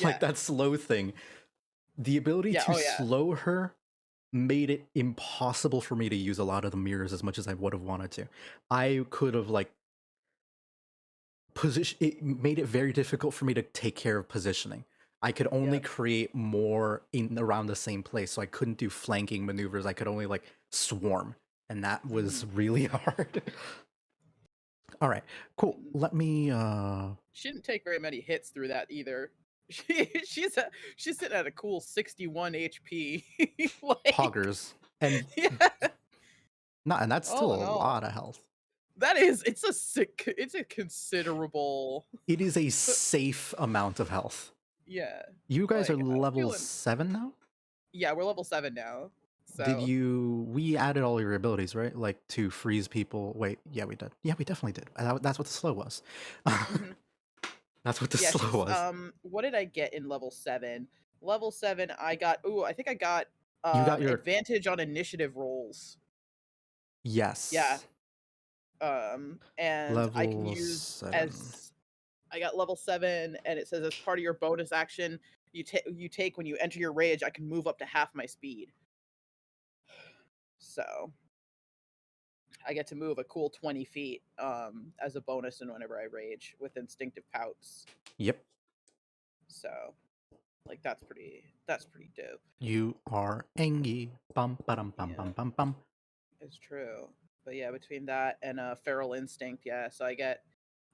like that slow thing. The ability to Oh, yeah. slow her made it impossible for me to use a lot of the mirrors as much as I would have wanted to. I could have like it made it very difficult for me to take care of positioning. I could only create more in around the same place, so I couldn't do flanking maneuvers. I could only like swarm, and that was really hard. All right, cool. Let me. She didn't take very many hits through that either. She's sitting at a cool 61 HP. Like, Poggers and yeah. and that's still a lot of health. That is, it's a considerable. It is a safe amount of health. Yeah. You guys are level 7 now? Yeah, we're level 7 now. So we added all your abilities, right? Like to freeze people. Wait, yeah, we did. Yeah, we definitely did. That's what the slow was. That's what the slow was. What did I get in level 7? Level 7, I got, I think I got, you got your advantage on initiative rolls. Yes. Yeah. And level I can use 7. I got level 7, and it says as part of your bonus action you take when you enter your rage, I can move up to half my speed. So I get to move a cool 20 feet as a bonus, and whenever I rage with instinctive pouts. Yep. So, like, that's pretty dope. You are Engi. Bum bum bum bum bum bum. It's true. But yeah, between that and feral instinct, yeah. So I get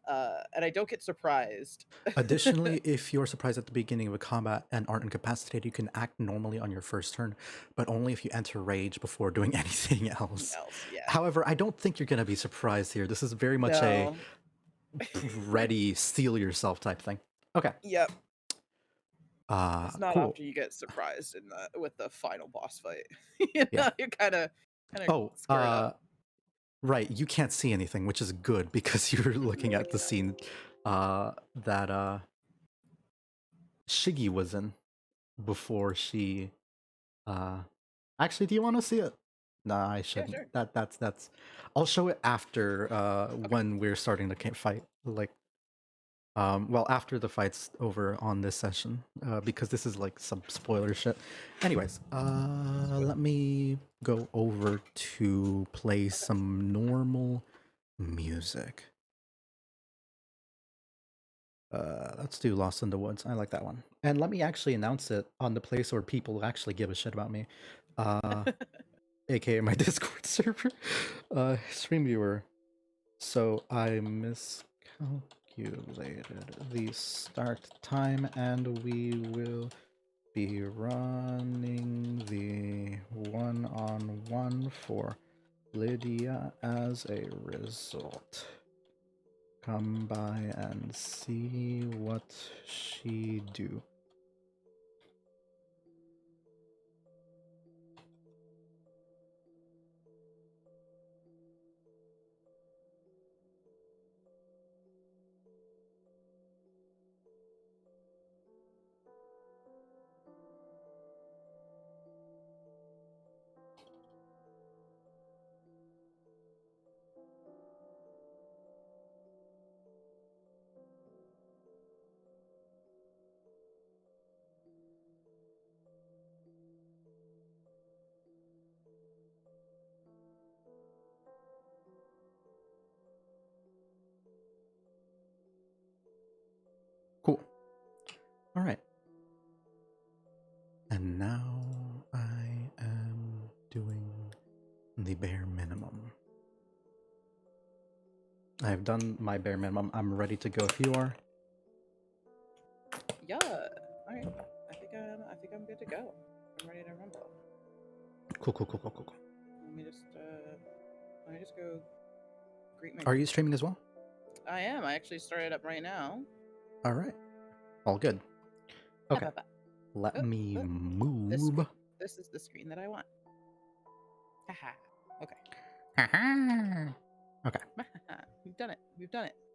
and I don't get surprised. Additionally, if you're surprised at the beginning of a combat and aren't incapacitated, you can act normally on your first turn, but only if you enter rage before doing anything else. Yeah. However, I don't think you're going to be surprised here. This is very much a ready, steel yourself type thing. Okay. Yep. It's not cool. after you get surprised with the final boss fight. You're kind of squared up. Right, you can't see anything, which is good because you're looking at the scene that Shiggy was in before she actually, do you want to see it? Nah, I shouldn't. Yeah, sure. That's I'll show it after when we're starting the fight, like well, after the fight's over on this session, because this is like some spoiler shit. Anyways, let me go over to play some normal music. Let's do Lost in the Woods. I like that one. And let me actually announce it on the place where people actually give a shit about me. AKA my Discord server. Stream viewer. So I miscalculated the start time, and we will be running the one-on-one for Lydia as a result. Come by and see what she do. Cool. All right. And now I am doing the bare minimum. I've done my bare minimum. I'm ready to go if you are. Yeah. All right. I think I'm good to go. I'm ready to rumble. Cool. Let me just go greet my. Are you streaming as well? I am. I actually started up right now. All right. All good. Okay. Let me move. This is the screen that I want. Haha. Okay. Haha. Okay. We've done it.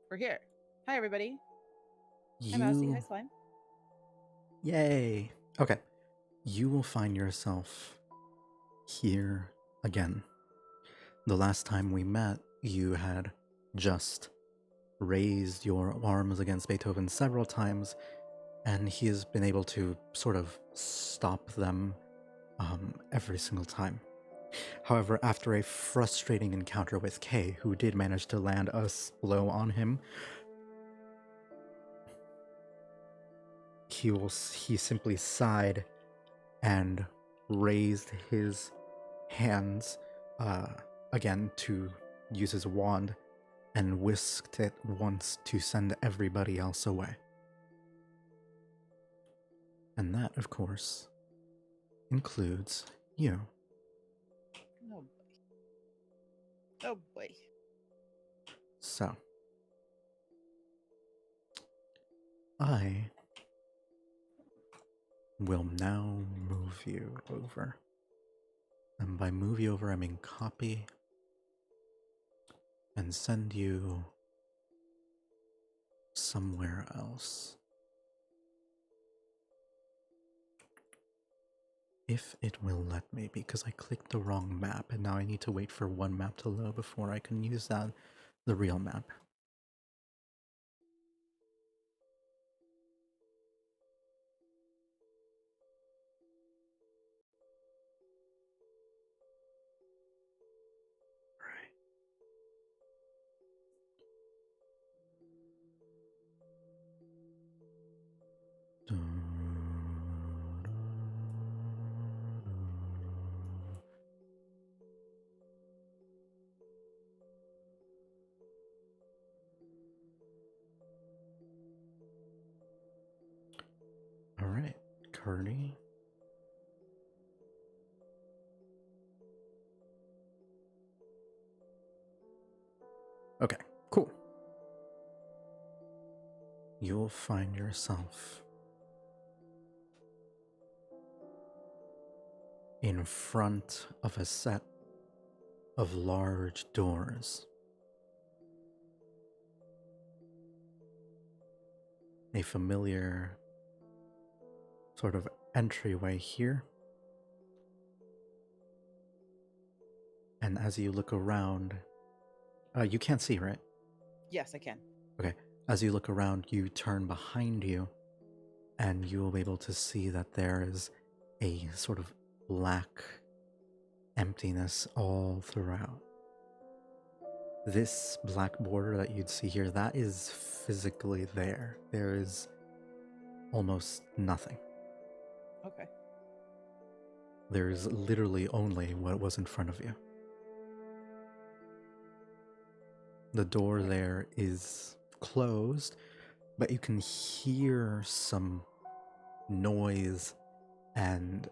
We're here. Hi, everybody. Hi, Mousy. Hi, Slime. Yay. Okay. You will find yourself here again. The last time we met, you had just raised your arms against Beethoven several times and he has been able to sort of stop them every single time. However, after a frustrating encounter with Kay, who did manage to land a blow on him, he simply sighed and raised his hands again to use his wand and whisked it once to send everybody else away. And that, of course, includes you. Oh boy. Oh boy. So, I will now move you over. And by move you over, I mean copy and send you somewhere else. If it will let me, because I clicked the wrong map and now I need to wait for one map to load before I can use the real map. All right, Curdy. Okay, cool. You'll find yourself in front of a set of large doors. A familiar sort of entryway here. And as you look around, you can't see, right? Yes, I can. Okay. As you look around, you turn behind you, and you will be able to see that there is a sort of black emptiness all throughout. This black border that you'd see here, that is physically there. There is almost nothing. Okay. There's literally only what was in front of you. The door there is closed, but you can hear some noise and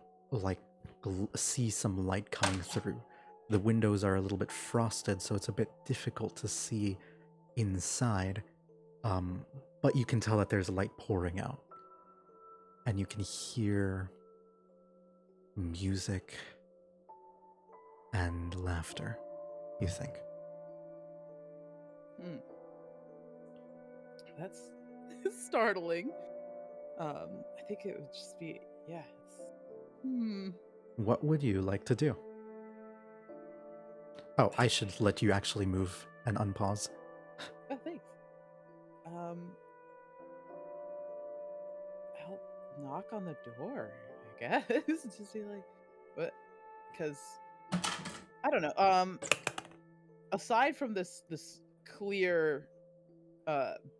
see some light coming through. The windows are a little bit frosted, so it's a bit difficult to see inside, but you can tell that there's light pouring out, and you can hear music and laughter, you think. That's startling. I think it would just be, yeah. What would you like to do? Oh, I should let you actually move and unpause. Oh, thanks. I'll knock on the door, I guess. Just be like, what? Because I don't know. Aside from this clear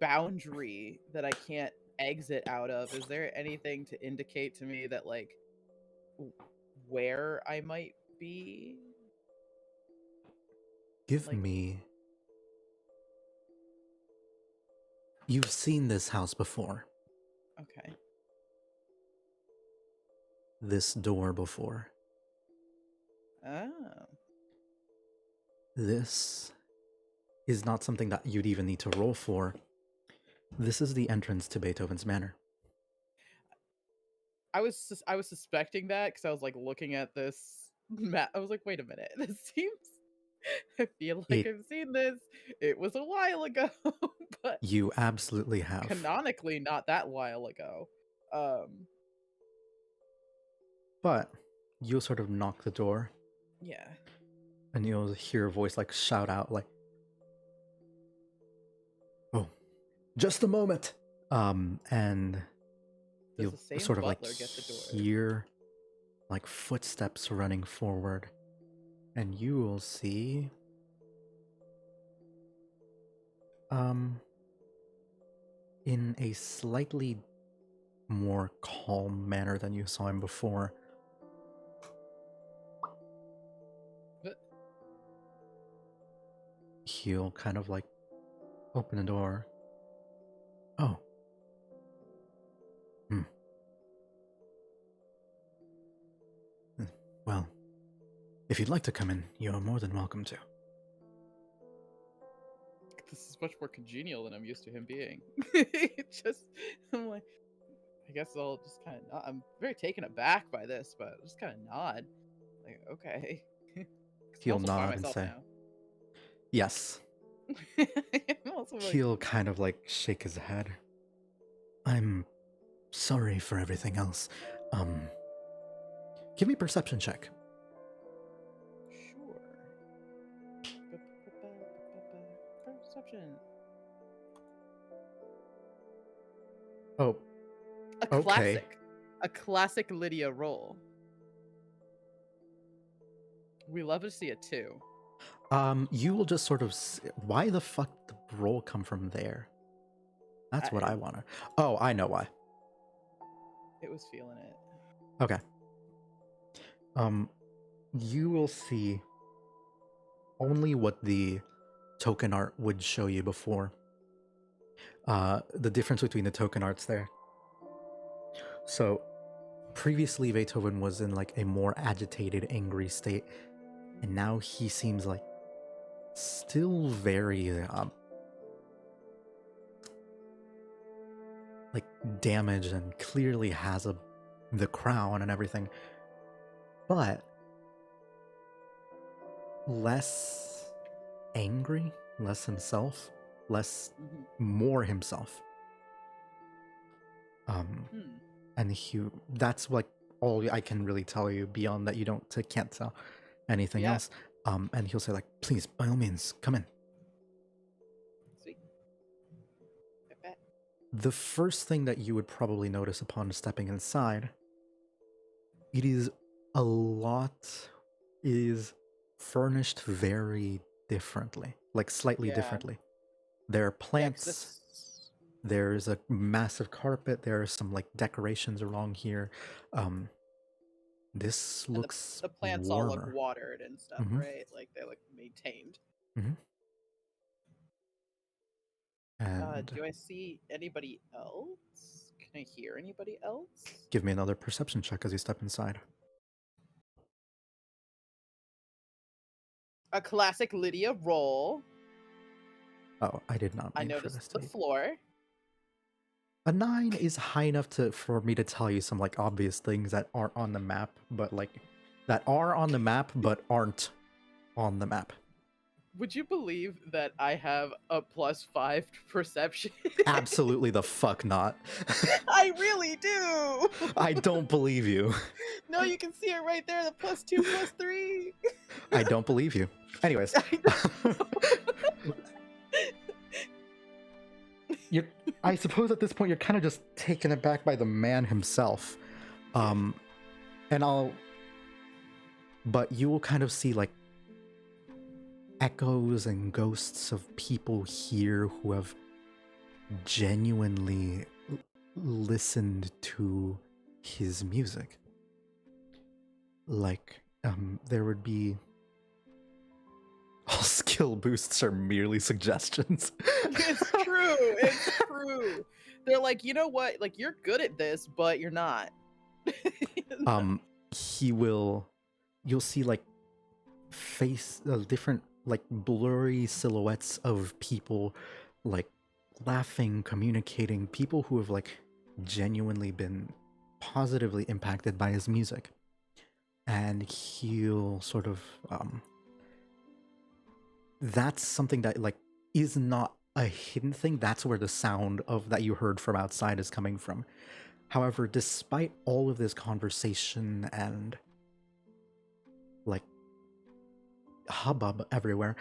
boundary that I can't exit out of, is there anything to indicate to me that like where I might be? Give me... You've seen this house before. Okay. This door before. Oh. This is not something that you'd even need to roll for. This is the entrance to Beethoven's Manor. I was suspecting that because I was like looking at this map. I was like, wait a minute, this seems. I feel like I've seen this. It was a while ago, but you absolutely have. Canonically, not that while ago. But you'll sort of knock the door. Yeah. And you'll hear a voice like shout out like, "Oh, just a moment." And Does You'll the same sort of like butler get the door? hear like footsteps running forward, and you will see in a slightly more calm manner than you saw him before. But He'll kind of like open the door. Oh. Well, if you'd like to come in, you're more than welcome to. this is much more congenial than I'm used to him being. I'm like, I guess I'll just kind of. I'm very taken aback by this, but I'll just kind of nod. Like, okay. 'Cause I'm He'll also by nod and myself say, now. yes. I'm also like, He'll kind of like shake his head. I'm sorry for everything else. Give me a perception check. sure. Perception. Oh, A okay. classic. A classic Lydia roll. We love to see it too. You will just sort of... Why the fuck did the roll come from there? That's what I want to... Oh, I know why. It was feeling it. Okay. You will see only what the token art would show you before. The difference between the token arts there. So, previously Beethoven was in like a more agitated, angry state, and now he seems like still very like damaged and clearly has the crown and everything, but less angry, less himself, less more himself. And that's like all I can really tell you. Beyond that, you can't tell anything else. And he'll say like, please, by all means, come in. Sweet. I bet. The first thing that you would probably notice upon stepping inside, it is furnished very differently, like slightly differently. There are plants. There's a massive carpet. There are some like decorations along here. This looks the plants warmer. all look watered and stuff, right? Like they look maintained. And do I see anybody else? Can I hear anybody else? Give me another perception check as you step inside. A classic Lydia roll. Oh, I did not I mean for this noticed to the be. floor. A 9 is high enough for me to tell you some like obvious things that aren't on the map, but like that are on the map but aren't on the map. Would you believe that I have a +5 perception? Absolutely the fuck not. I really do. I don't believe you. No, you can see it right there, the +2, +3. I don't believe you. Anyways. I suppose at this point you're kind of just taken aback by the man himself. But you will kind of see like echoes and ghosts of people here who have genuinely listened to his music. Like, there would be... All skill boosts are merely suggestions. It's true. It's true. They're like, you know what? Like, you're good at this, but you're not. You'll see like different like blurry silhouettes of people like laughing, communicating, people who have like genuinely been positively impacted by his music. And he'll sort of that's something that like is not a hidden thing. That's where the sound of that you heard from outside is coming from. However, despite all of this conversation and like hubbub everywhere,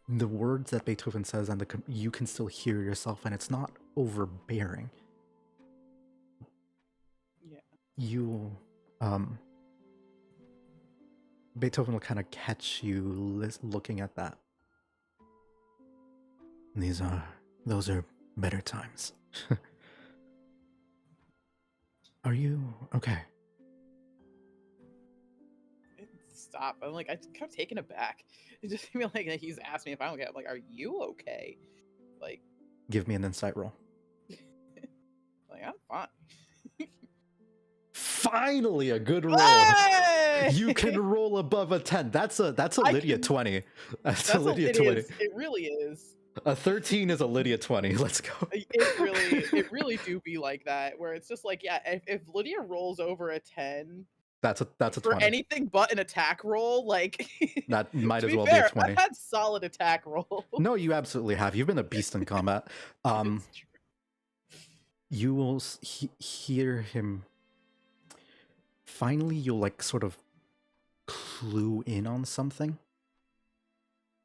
the words that Beethoven says and you can still hear yourself, and it's not overbearing. you, um, Beethoven will kind of catch you looking at that. Those are better times. Are you okay? Stop. I'm like, I'm kind of taken aback. It just feel like he's asked me if I'm okay. I'm like, are you okay? Like, Give me an insight roll. like I'm fine. Finally, a good roll. Hey! You can roll above a 10. That's a Lydia 20. That's a Lydia 20. It really is. A 13 is a Lydia 20. Let's go. It really do be like that, where it's just like, yeah, if Lydia rolls over a 10 That's a for 20. anything but an attack roll, like That might to as be well be a fair, 20. I've had solid attack rolls. No, you absolutely have. You've been a beast in combat. It's true. You will hear him. Finally, you'll like sort of clue in on something.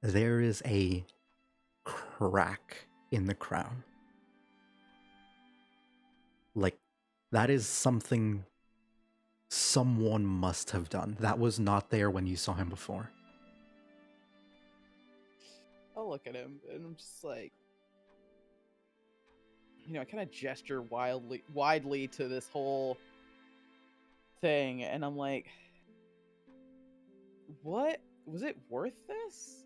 There is a crack in the crown. Like, that is something someone must have done. That was not there when you saw him before. I'll look at him and I'm just like, I kind of gesture widely to this whole thing, and I'm like, what was it worth this?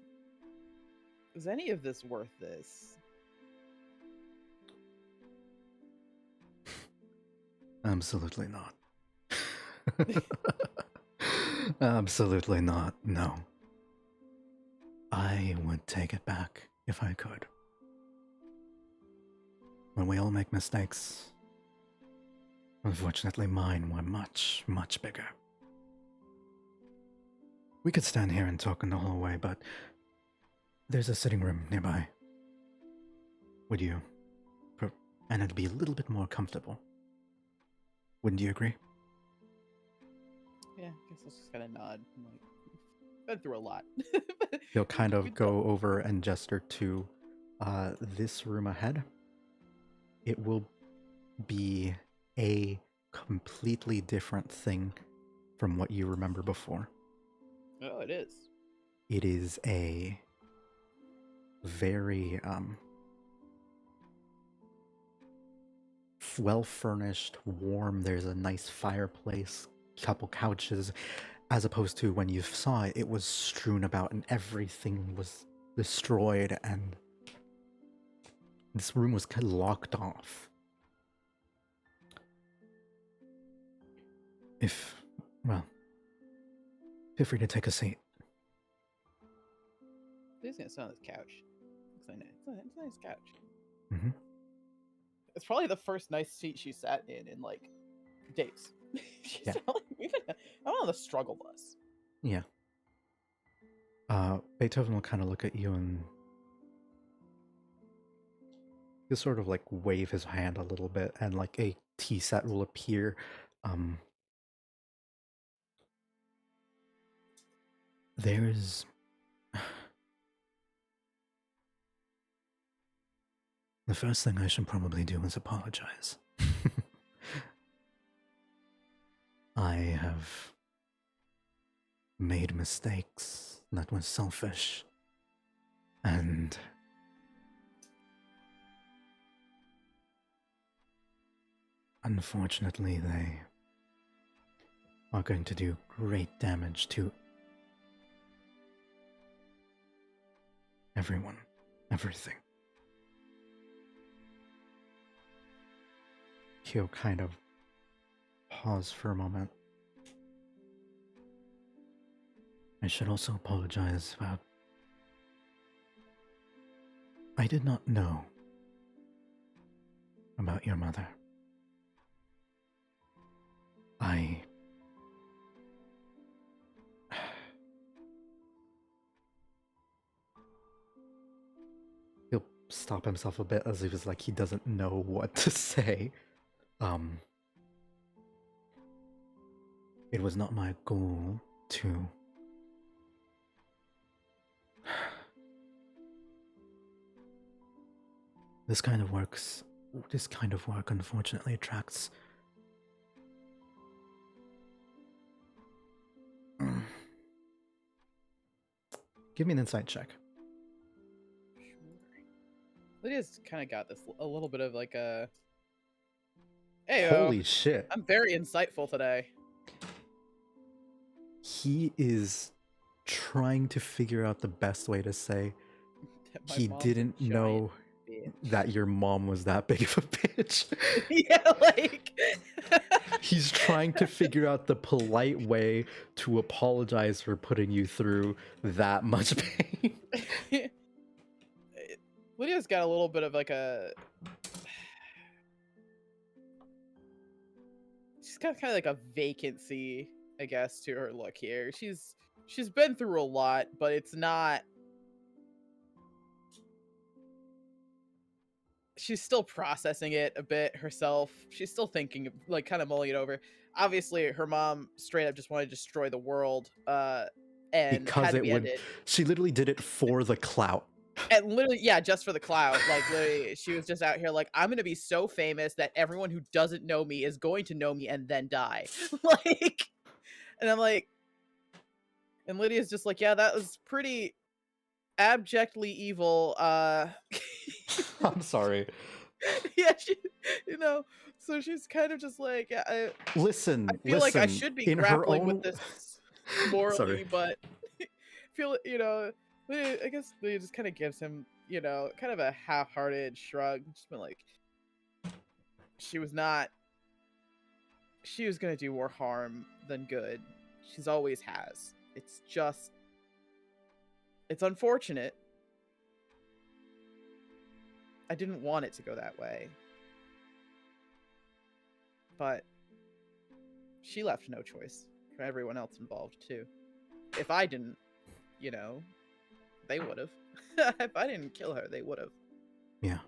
Was any of this worth this? Absolutely not. Absolutely not, no. I would take it back if I could. When we all make mistakes, unfortunately mine were much, much bigger. We could stand here and talk in the hallway, but there's a sitting room nearby. Would you? And it'd be a little bit more comfortable. Wouldn't you agree? Yeah, I guess I'll just kind of nod. I'm like, been through a lot. He'll kind of go over and gesture to this room ahead. It will be a completely different thing from what you remember before. Oh, it is. It is a very well-furnished, warm. There's a nice fireplace, couple couches, as opposed to when you saw it, it was strewn about and everything was destroyed and this room was kind of locked off. Feel free to take a seat. He's gonna sit on this couch. It's a nice couch. Mm-hmm. It's probably the first nice seat she sat in like days. She's probably even, I don't know, the struggle bus. Yeah. Beethoven will kind of look at you and he'll sort of like wave his hand a little bit and like a tea set will appear. There's the first thing I should probably do is apologize. I have made mistakes that were selfish and unfortunately they are going to do great damage to everyone, everything. He'll kind of pause for a moment. I should also apologize about... I did not know about your mother. He'll stop himself a bit as if it's like he doesn't know what to say. It was not my goal to... This kind of work, unfortunately, attracts Give me an insight check. Lydia's kind of got this a little bit of like a. Hey, Holy shit. I'm very insightful today. He is trying to figure out the best way to say My he mom's a didn't giant know bitch. that your mom was that big of a bitch. Yeah, like. He's trying to figure out the polite way to apologize for putting you through that much pain. Lydia's got a little bit of like a. She's got kind of like a vacancy, I guess, to her look here. She's been through a lot, but it's not. She's still processing it a bit herself. She's still thinking, like, kind of mulling it over. Obviously, her mom straight up just wanted to destroy the world, and Because had to it be would. ended. She literally did it for the clout. And literally, yeah, just for the clout. Like, literally, she was just out here like, I'm gonna be so famous that everyone who doesn't know me is going to know me and then die. Like, and I'm like, and Lydia's just like, yeah, that was pretty abjectly evil. I'm sorry. Yeah, you know, so she's kind of just like, yeah, I Listen, feel like I should be in her grappling with own. this morally, Sorry. but feel, I guess Lydia just kind of gives him, kind of a half-hearted shrug. Just been like, she was gonna do more harm than good. She's always has. It's unfortunate. I didn't want it to go that way. But she left no choice for everyone else involved, too. If I didn't, they would have. If I didn't kill her, they would have. Yeah.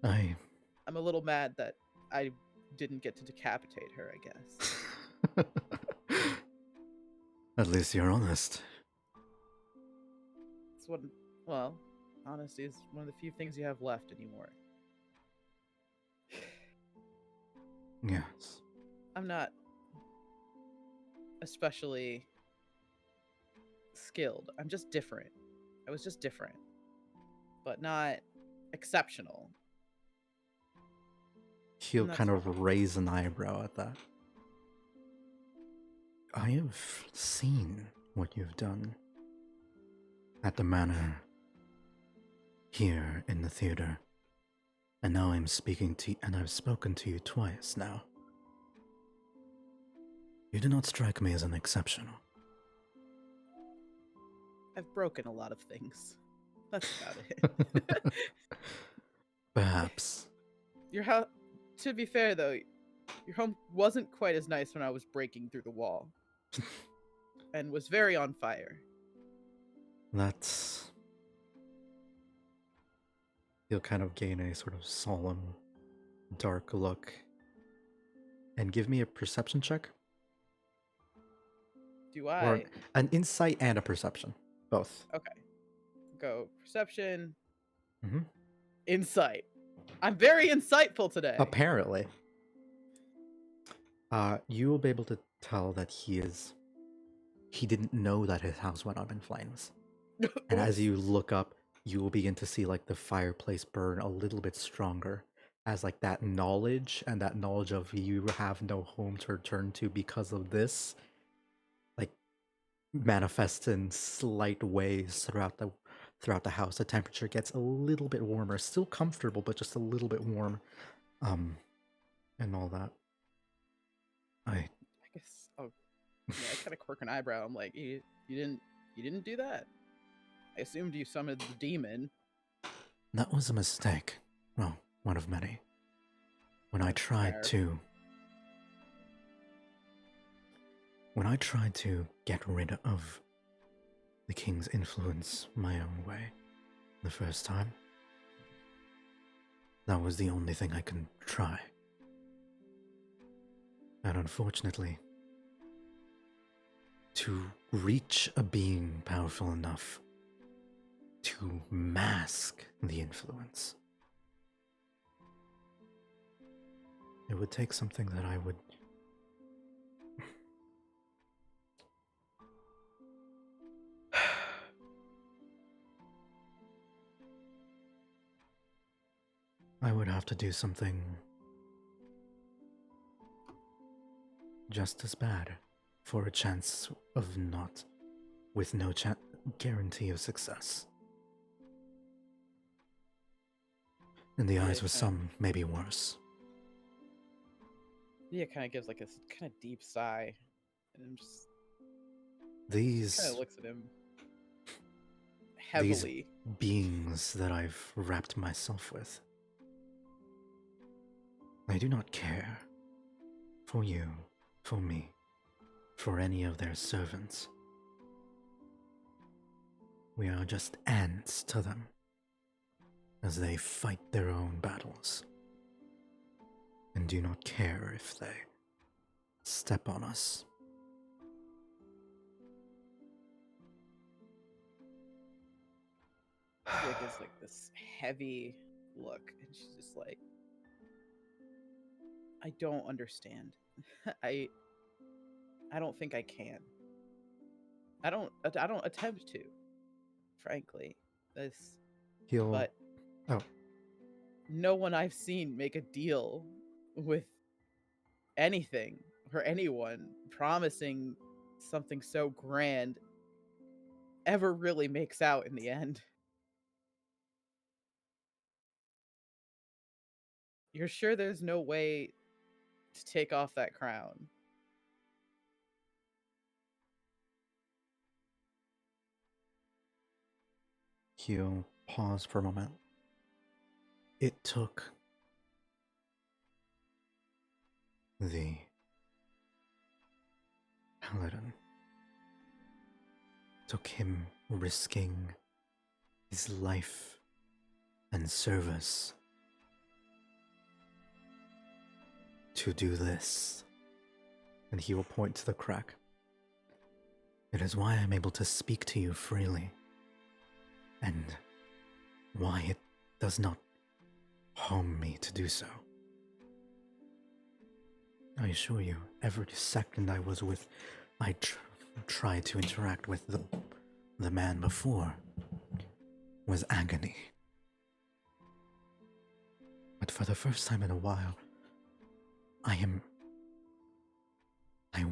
I'm a little mad that I didn't get to decapitate her, I guess. At least you're honest. It's well, honesty is one of the few things you have left anymore. Yes. I'm not especially skilled. I'm just different. I was just different. But not exceptional. He'll kind of raise an eyebrow at that. I have seen what you've done at the manor, here in the theater, and now I'm speaking to you, and I've spoken to you twice now. You do not strike me as an exceptional. I've broken a lot of things. That's about it. Perhaps. Your house, to be fair though, your home wasn't quite as nice when I was breaking through the wall. And was very on fire. That's... He'll kind of gain a sort of solemn, dark look. And give me a perception check. Do I? Or an insight and a perception. Both. Okay. Go perception. Mm-hmm. Insight. I'm very insightful today. Apparently. You will be able to tell that he didn't know that his house went up in flames. And as you look up, you will begin to see like the fireplace burn a little bit stronger, as like that knowledge of you have no home to return to because of this, like, manifests in slight ways throughout the house. The temperature gets a little bit warmer, still comfortable, but just a little bit warm, and all that. I guess. Oh, yeah. I kind of quirk an eyebrow. I'm like, you didn't do that. I assumed you summoned the demon. That was a mistake. Well, one of many. When I tried to get rid of the king's influence my own way the first time, that was the only thing I could try. And unfortunately, to reach a being powerful enough to mask the influence, it would take something that I would... have to do something just as bad for a chance of not, with no guarantee of success. In the eyes of some, maybe worse. Yeah, it kind of gives like a kind of deep sigh, and I'm just These kind of looks at him these heavily. beings that I've wrapped myself with, I do not care for you, for me, for any of their servants. We are just ants to them as they fight their own battles, and do not care if they step on us. She gives like this heavy look, and she's just like, I don't understand. I don't think I can. I don't attempt to, frankly. But no one I've seen make a deal with anything or anyone promising something so grand ever really makes out in the end. You're sure there's no way to take off that crown? He'll pause for a moment. It took the paladin, took him risking his life and service to do this. And he will point to the crack. It is why I'm able to speak to you freely, and why it does not harm me to do so. I assure you, every second I was with, I tried to interact with the man before, was agony. But for the first time in a while, I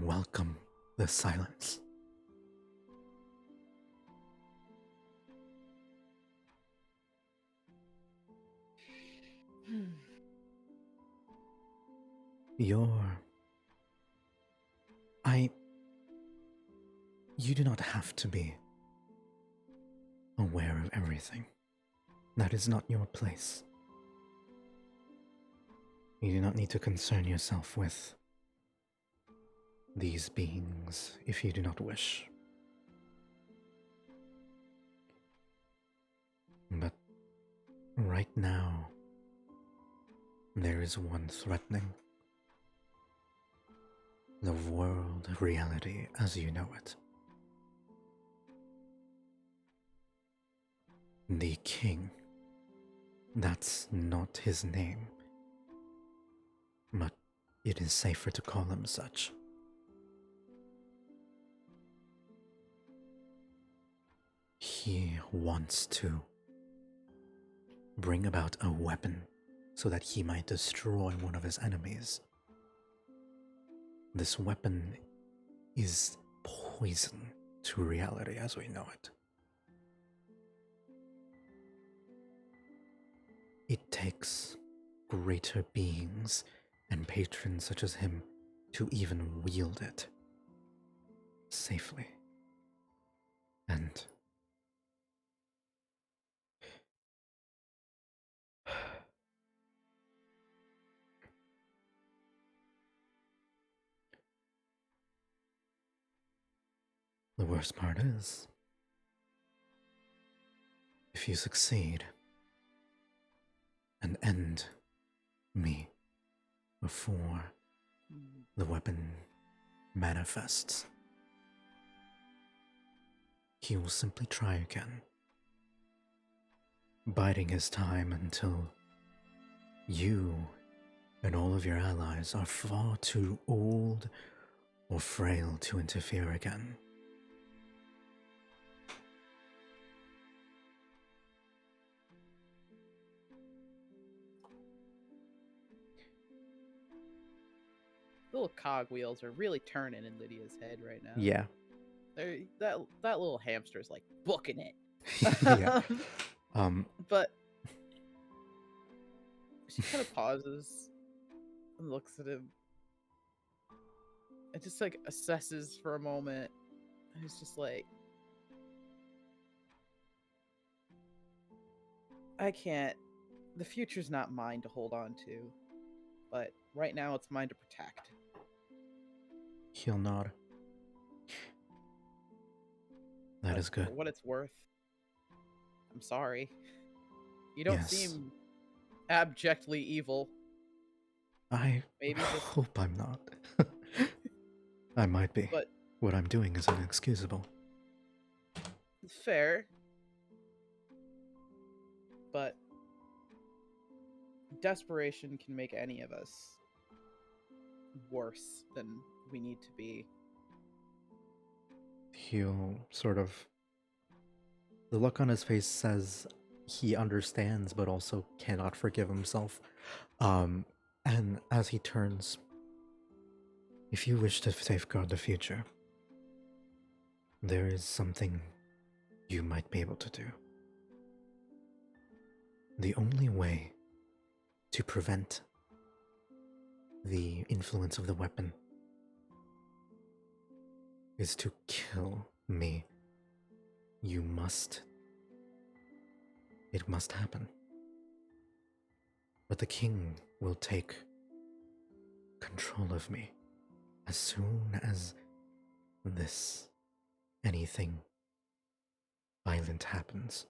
welcome the silence. You do not have to be aware of everything. That is not your place. You do not need to concern yourself with these beings if you do not wish. But right now, there is one threatening the world reality as you know it. The king. That's not his name, but it is safer to call him such. He wants to bring about a weapon so that he might destroy one of his enemies. This weapon is poison to reality as we know it. It takes greater beings and patrons such as him to even wield it safely. And the worst part is, if you succeed and end me before the weapon manifests, he will simply try again, biding his time until you and all of your allies are far too old or frail to interfere again. little cogwheels are really turning in Lydia's head right now. Yeah. That little hamster's like booking it. Yeah. But she kind of pauses and looks at him and just like assesses for a moment. And it's just like, I can't. The future's not mine to hold on to, but right now it's mine to protect. He'll nod. That is good. For what it's worth, I'm sorry. You don't Yes. seem abjectly evil. I Maybe just hope I'm not. I might be. But What I'm doing is inexcusable. fair. But desperation can make any of us worse than we need to be. He'll sort of... The look on his face says he understands, but also cannot forgive himself. And as he turns, if you wish to safeguard the future, there is something you might be able to do. The only way to prevent the influence of the weapon is to kill me. You must. It must happen. But the king will take control of me as soon as anything violent happens.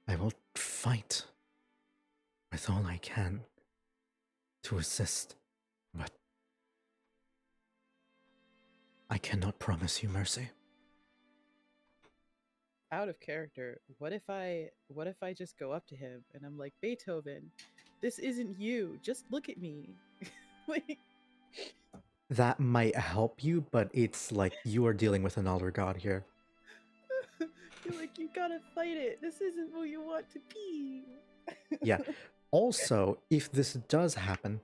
I will fight with all I can to assist, but I cannot promise you mercy. Out of character, what if I just go up to him and I'm like, Beethoven, this isn't you. Just look at me. Like, that might help you, but it's like you are dealing with an elder god here. you're like, you gotta fight it. This isn't who you want to be. Yeah. Also, if this does happen,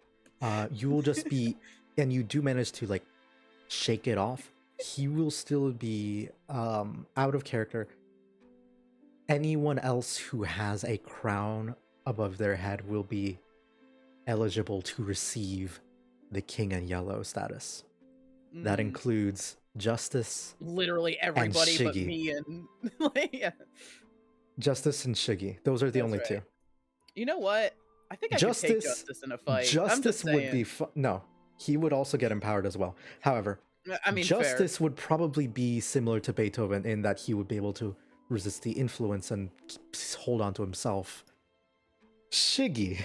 you will just be, and you do manage to like shake it off, he will still be out of character. Anyone else who has a crown above their head will be eligible to receive the King in Yellow status. That includes Justice, literally everybody but Shiggy. me and yeah. Justice and Shiggy. Those are the That's only right. two. You know what? I think I could take Justice in a fight. Justice would be no. He would also get empowered as well. However, I mean, Justice would probably be similar to Beethoven in that he would be able to resist the influence and hold on to himself. Shiggy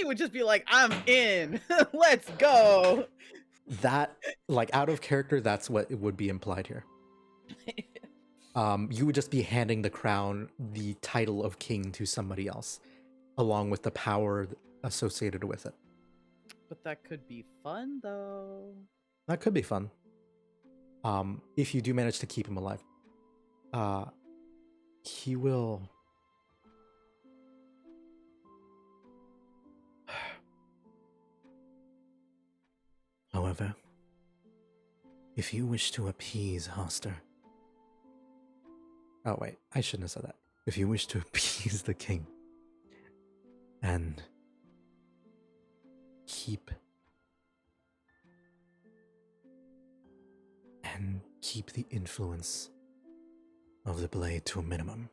would just be like, I'm in. Let's go. That, like, out of character, that's what it would be implied here. You would just be handing the crown, the title of king, to somebody else, along with the power associated with it. But that could be fun, though. That could be fun. If you do manage to keep him alive. He will... However, if you wish to appease Hoster... Oh wait, I shouldn't have said that. If you wish to appease the king and keep the influence of the blade to a minimum,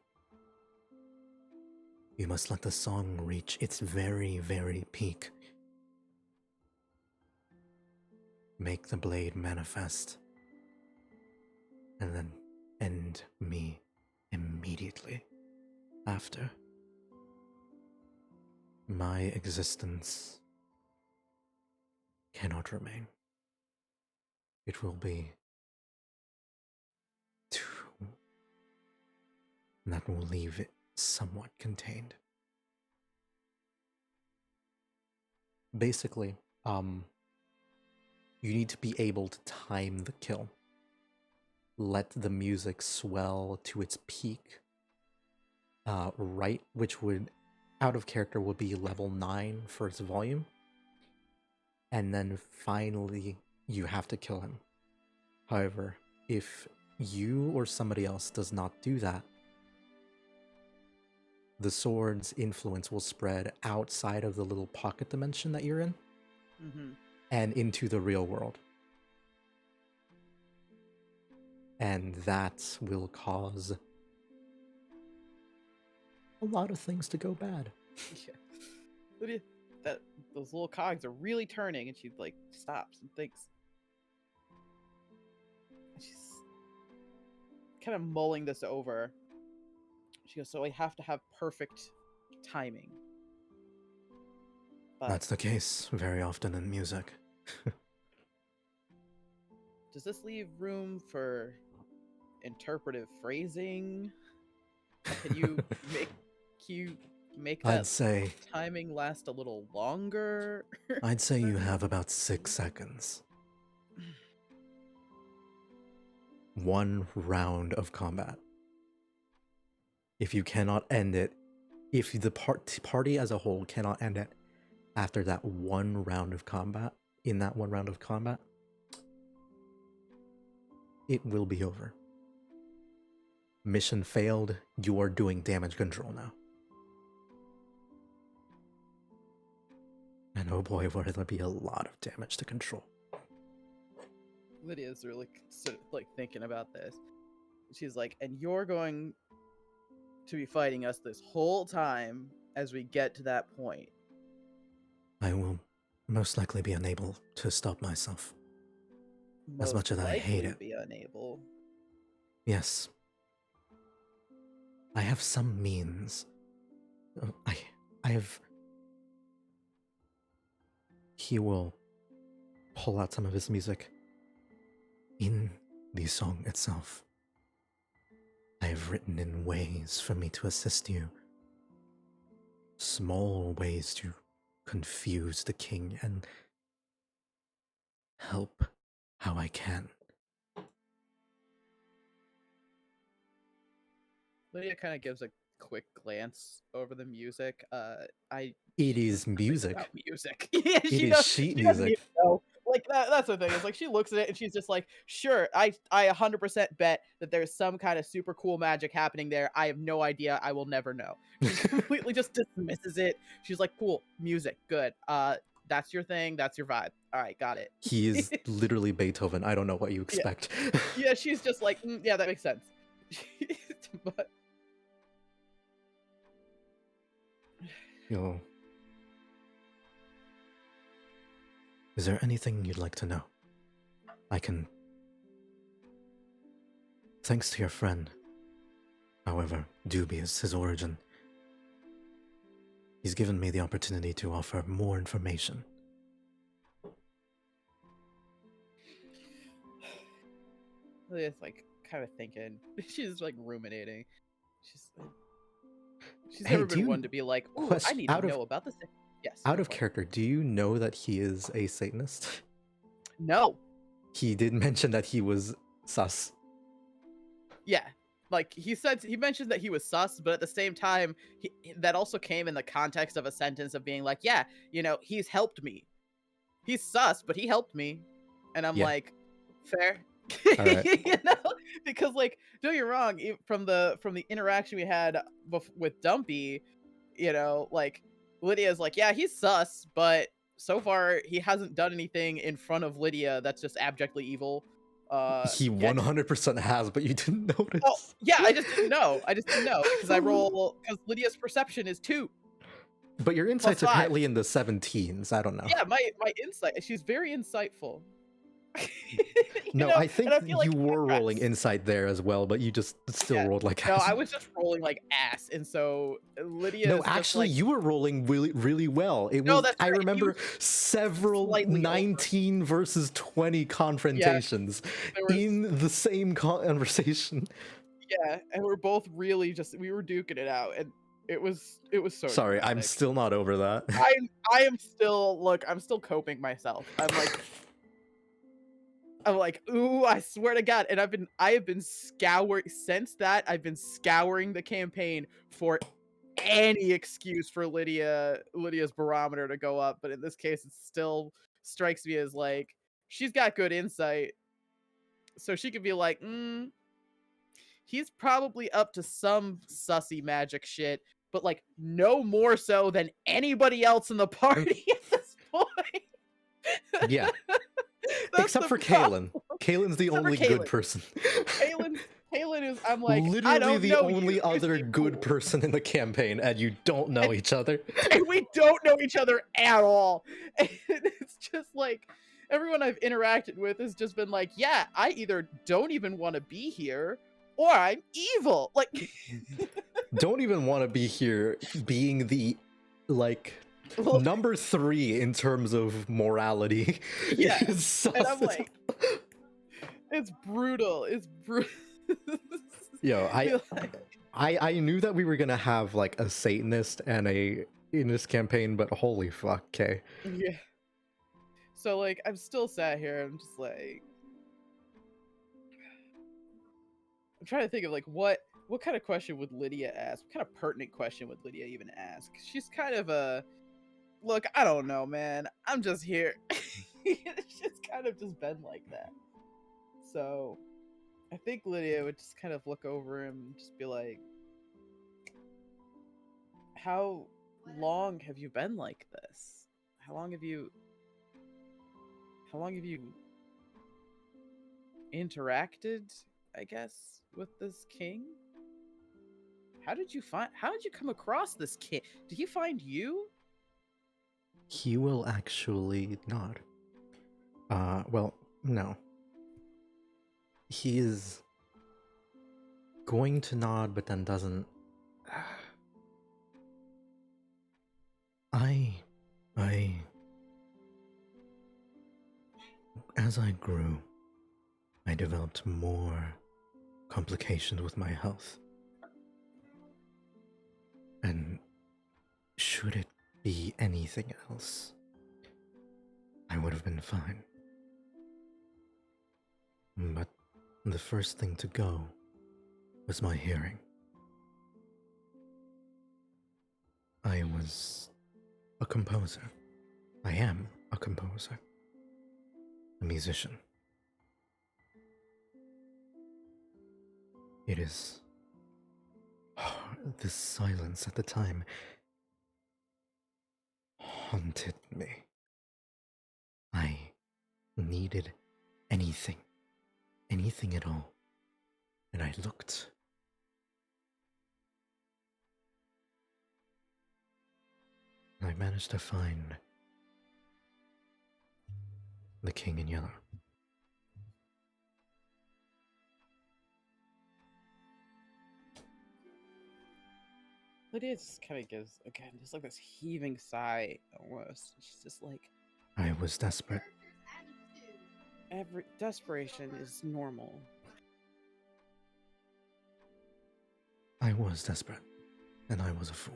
you must let the song reach its very, very peak. Make the blade manifest, and then end me immediately after. My existence cannot remain. It will be too... That will leave it somewhat contained. Basically, you need to be able to time the kill. Let the music swell to its peak, right, which would out of character will be level 9 for its volume. And then finally, you have to kill him. However, if you or somebody else does not do that, the sword's influence will spread outside of the little pocket dimension that you're in and into the real world. And that will cause a lot of things to go bad. Yeah. Lydia, those little cogs are really turning, and she like stops and thinks. And she's kind of mulling this over. She goes, so I have to have perfect timing. But That's the case very often in music. does this leave room for interpretive phrasing? Can you make that I'd say timing last a little longer? you have about 6 seconds. 1 round of combat. If you cannot end it, if the party as a whole cannot end it after that 1 round of combat, in that 1 round of combat, it will be over. Mission failed, you are doing damage control now. And oh boy, will there be a lot of damage to control. Lydia's really like thinking about this. She's like, and you're going to be fighting us this whole time as we get to that point. I will most likely be unable to stop myself. As much as I hate it. Be unable. Yes. I have some means. I have... He will pull out some of his music in the song itself. I have written in ways for me to assist you. Small ways to confuse the king and help how I can. Lydia kind of gives a quick glance over the music. It is music. Music. Yeah, it is sheet music. Like that's the thing. It's like she looks at it and she's just like, sure, I 100% bet that there's some kind of super cool magic happening there. I have no idea. I will never know. She completely just dismisses it. She's like, cool, music, good. That's your thing. That's your vibe. All right, got it. He is literally Beethoven. I don't know what you expect. Yeah, she's just like, yeah, that makes sense. But Yo. Is there anything you'd like to know? I can... Thanks to your friend, however dubious his origin, he's given me the opportunity to offer more information. Lydia's like kind of thinking. She's like ruminating. She's never been one to be like, "Oh, I need to know about this." Yes. Out of character, do you know that he is a Satanist? No. He did mention that he was sus. Yeah, like he mentioned that he was sus, but at the same time, that also came in the context of a sentence of being like, "Yeah, you know, he's helped me. He's sus, but he helped me," and I'm like, fair. Right. You know, because like, don't get me wrong, from the interaction we had with Dumpy, you know, like Lydia's like, yeah, he's sus, but so far he hasn't done anything in front of Lydia that's just abjectly evil. He 100% has, but you didn't notice. Oh, yeah, I just didn't know. Because Lydia's perception is 2. But your insight's apparently in the 17s. I don't know. Yeah, my insight. She's very insightful. No, I think you were rolling insight there as well, but you just still rolled like ass. No, I was just rolling like ass, and so Lydia. No, actually, you were rolling really, really well. It was. I remember several 19 versus 20 confrontations in the same conversation. Yeah, and we're both really we were duking it out, and it was so. Sorry, I'm still not over that. I am still I'm still coping myself. I'm like, ooh, I swear to God. And I have been scouring since that. I've been scouring the campaign for any excuse for Lydia's barometer to go up, but in this case, it still strikes me as like she's got good insight, so she could be like, he's probably up to some sussy magic shit, but like no more so than anybody else in the party at this point. Yeah. That's Except the for problem. Kalen. Kalen's the Except for only good Kaylin. person. Kaylin is, I'm like, I Literally don't the know only you. You other seem good cool. person in the campaign, and you don't know each other. And we don't know each other at all. And it's just like everyone I've interacted with has just been like, yeah, I either don't even want to be here or I'm evil. Like, Don't even want to be here being the, like, well, number 3 in terms of morality. yeah. Is And I'm like, it's brutal. It's brutal. Yo, Like, I knew that we were gonna have like a Satanist and a in this campaign, but holy fuck, okay. yeah. So like, I'm still sat here. I'm just like, I'm trying to think of like what kind of question would Lydia ask? What kind of pertinent question would Lydia even ask? She's kind of a look. I don't know, man. I'm just here. It's just kind of just been like that. So I think Lydia would just kind of look over him and just be like, "How long have you been like this? How long have you interacted, I guess, with this king? How did you come across this king? Did he find you?" He will actually nod. Well, no. He is going to nod, but then doesn't. As I grew, I developed more complications with my health. And should it be anything else, I would have been fine. But the first thing to go was my hearing. I was a composer. I am a composer. A musician. It is... this silence at the time haunted me. I needed anything at all. And I looked. I managed to find the King in Yellow. Lydia just kind of gives, again, just like this heaving sigh almost. She's just like, I was desperate. every desperation is normal. I was desperate, and I was a fool.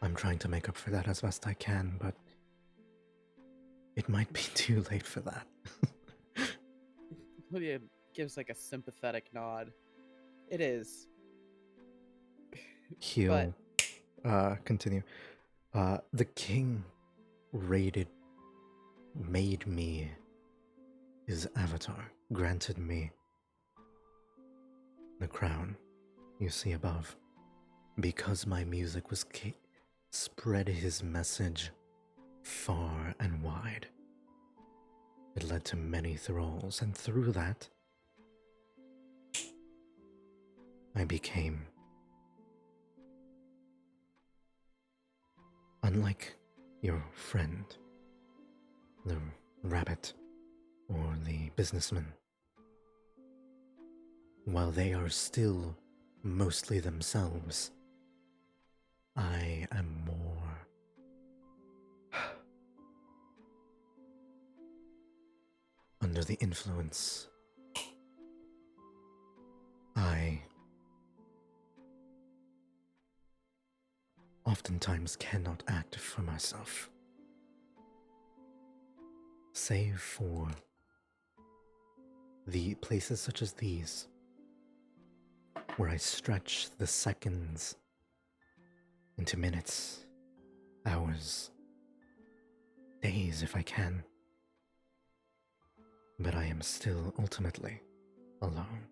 I'm trying to make up for that as best I can, but it might be too late for that. Lydia gives like a sympathetic nod. It is. He'll continue. The king made me his avatar, granted me the crown you see above, because my music was spread his message far and wide. It led to many thralls, and through that, I became, unlike your friend, the rabbit or the businessman, while they are still mostly themselves, I am more under the influence. I oftentimes cannot act for myself, save for the places such as these, where I stretch the seconds into minutes, hours, days if I can. But I am still ultimately alone.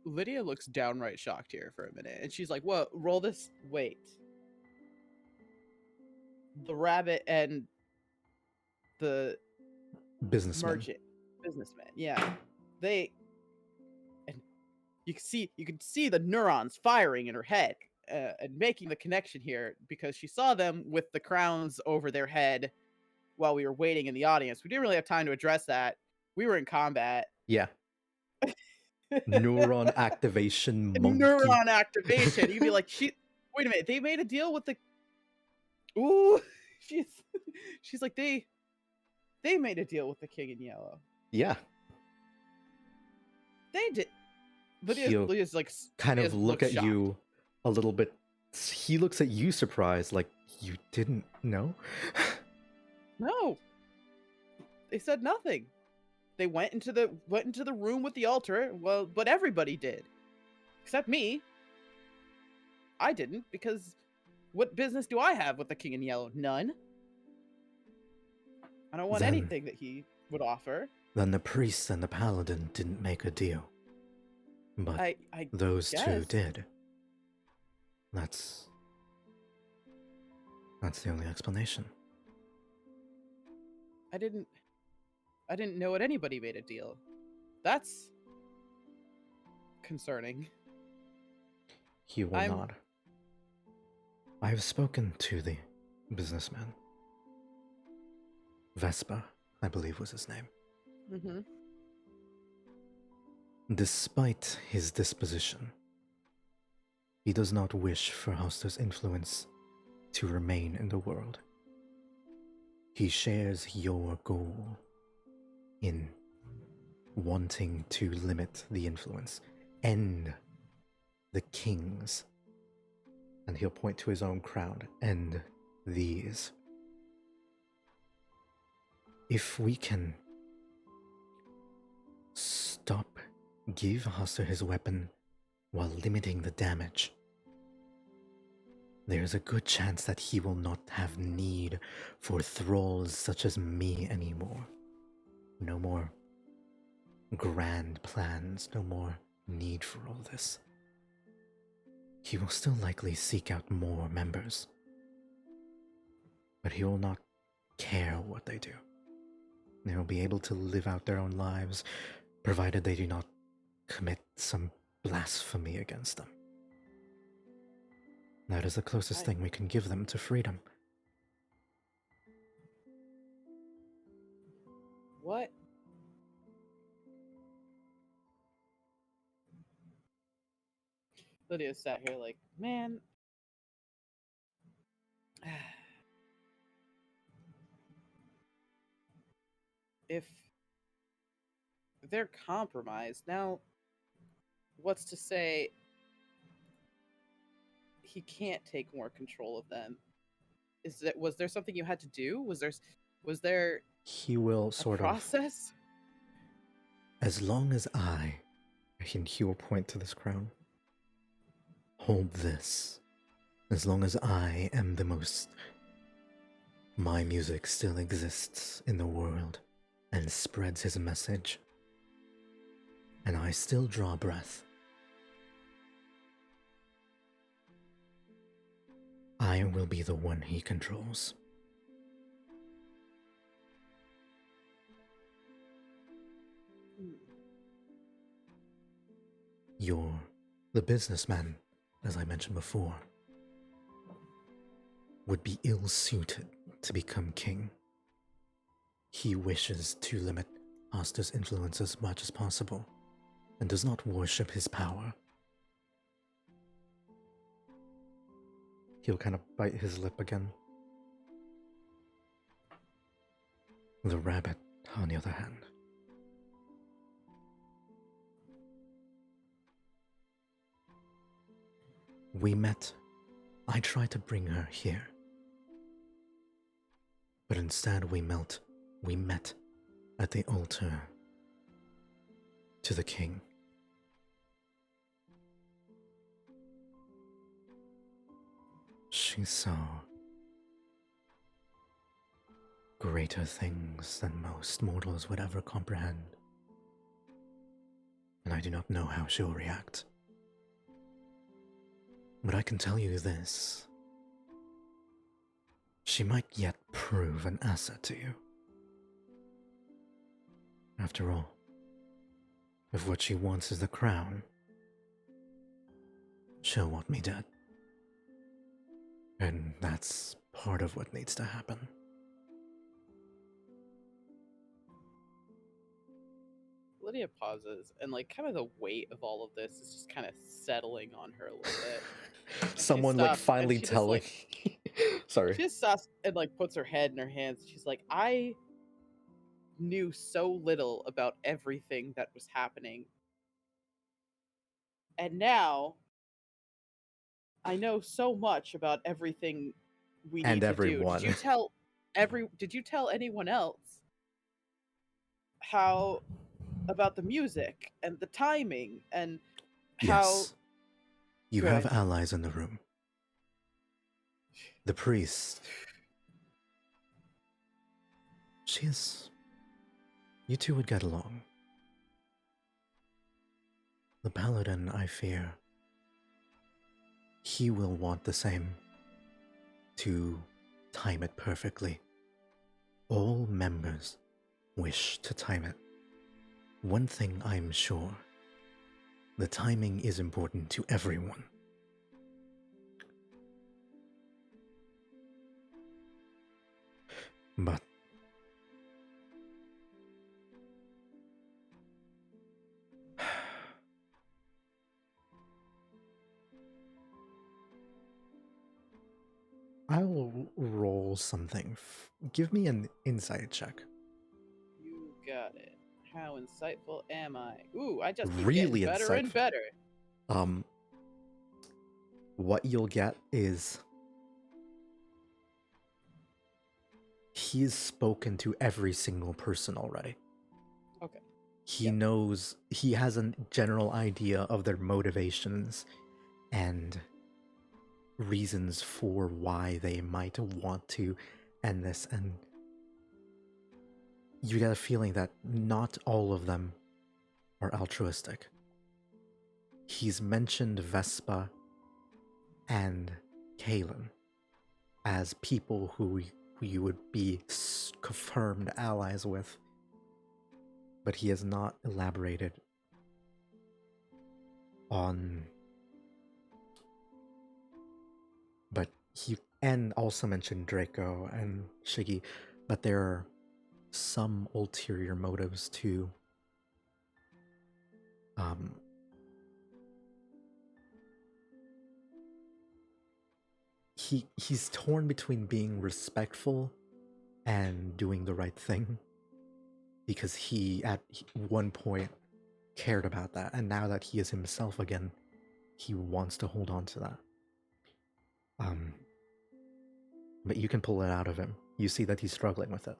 Lydia looks downright shocked here for a minute, and she's like, "What? Roll this? Wait. The rabbit and the Businessman. businessman. Yeah, they and you can see the neurons firing in her head and making the connection here because she saw them with the crowns over their head while we were waiting in the audience. We didn't really have time to address that. We were in combat. Yeah. Neuron activation monkey. Neuron activation. You'd be like, wait a minute, they made a deal with the ooh she's she's like they made a deal with the King in Yellow. Yeah. They did. He'll Lydia's like kind of look at shocked. you a little bit. He looks at you surprised, like, you didn't know? No. They said nothing. They went into the room with the altar. Well, but everybody did. Except me. I didn't, because what business do I have with the King in Yellow? None. I don't want Then- anything that he would offer. Then the priest and the paladin didn't make a deal. But I those two guess. did. That's the only explanation. I didn't know what anybody made a deal. That's concerning. He will not. I have spoken to the businessman. Vespa, I believe was his name. Mm-hmm. Despite his disposition, he does not wish for Hoster's influence to remain in the world. He shares your goal in wanting to limit the influence, end the kings, and he'll point to his own crowd, end these. If we can give Hoster his weapon while limiting the damage, there is a good chance that he will not have need for thralls such as me anymore. No more grand plans, no more need for all this. He will still likely seek out more members, but he will not care what they do. They will be able to live out their own lives, provided they do not commit some blasphemy against them. That is the closest thing we can give them to freedom. What? Lydia sat here like, man. If they're compromised, now what's to say he can't take more control of them? Was there something you had to do? Was there He will sort a process? As long as he will point to this crown, hold this. As long as I am the most, my music still exists in the world and spreads his message, and I still draw breath, I will be the one he controls. You're the businessman, as I mentioned before, would be ill-suited to become king. He wishes to limit Hoster's influence as much as possible, and does not worship his power. He'll kind of bite his lip again. The rabbit, on the other hand, we met. I tried to bring her here, but instead we met at the altar to the king. she saw greater things than most mortals would ever comprehend. And I do not know how she'll react. But I can tell you this. She might yet prove an asset to you. After all, if what she wants is the crown, she'll want me dead. And that's part of what needs to happen. Lydia pauses, and like kind of the weight of all of this is just kind of settling on her a little bit. And Someone like finally she just, telling. Sorry. she just stops and like puts her head in her hands. She's like, I knew so little about everything that was happening. And now I know so much about everything we And need to do. everyone. Did you tell anyone else how about the music and the timing and how Yes. You good? have allies in the room. The priest. You two would get along. The paladin, I fear, he will want the same. To time it perfectly. All members wish to time it. One thing I'm sure, the timing is important to everyone. But I'll roll something. Give me an insight check. You got it. How insightful am I? Ooh, I just keep Really getting better and insightful. better. What you'll get is he's spoken to every single person already. Okay. He knows, he has a general idea of their motivations and reasons for why they might want to end this, and you get a feeling that not all of them are altruistic. He's mentioned Vespa and Kalen as people who you would be confirmed allies with, but he has not elaborated on. But he and also mentioned Draco and Shiggy, but there are some ulterior motives too. He's torn between being respectful and doing the right thing, because he at one point cared about that, and now that he is himself again, he wants to hold on to that. But you can pull it out of him. You see that he's struggling with it.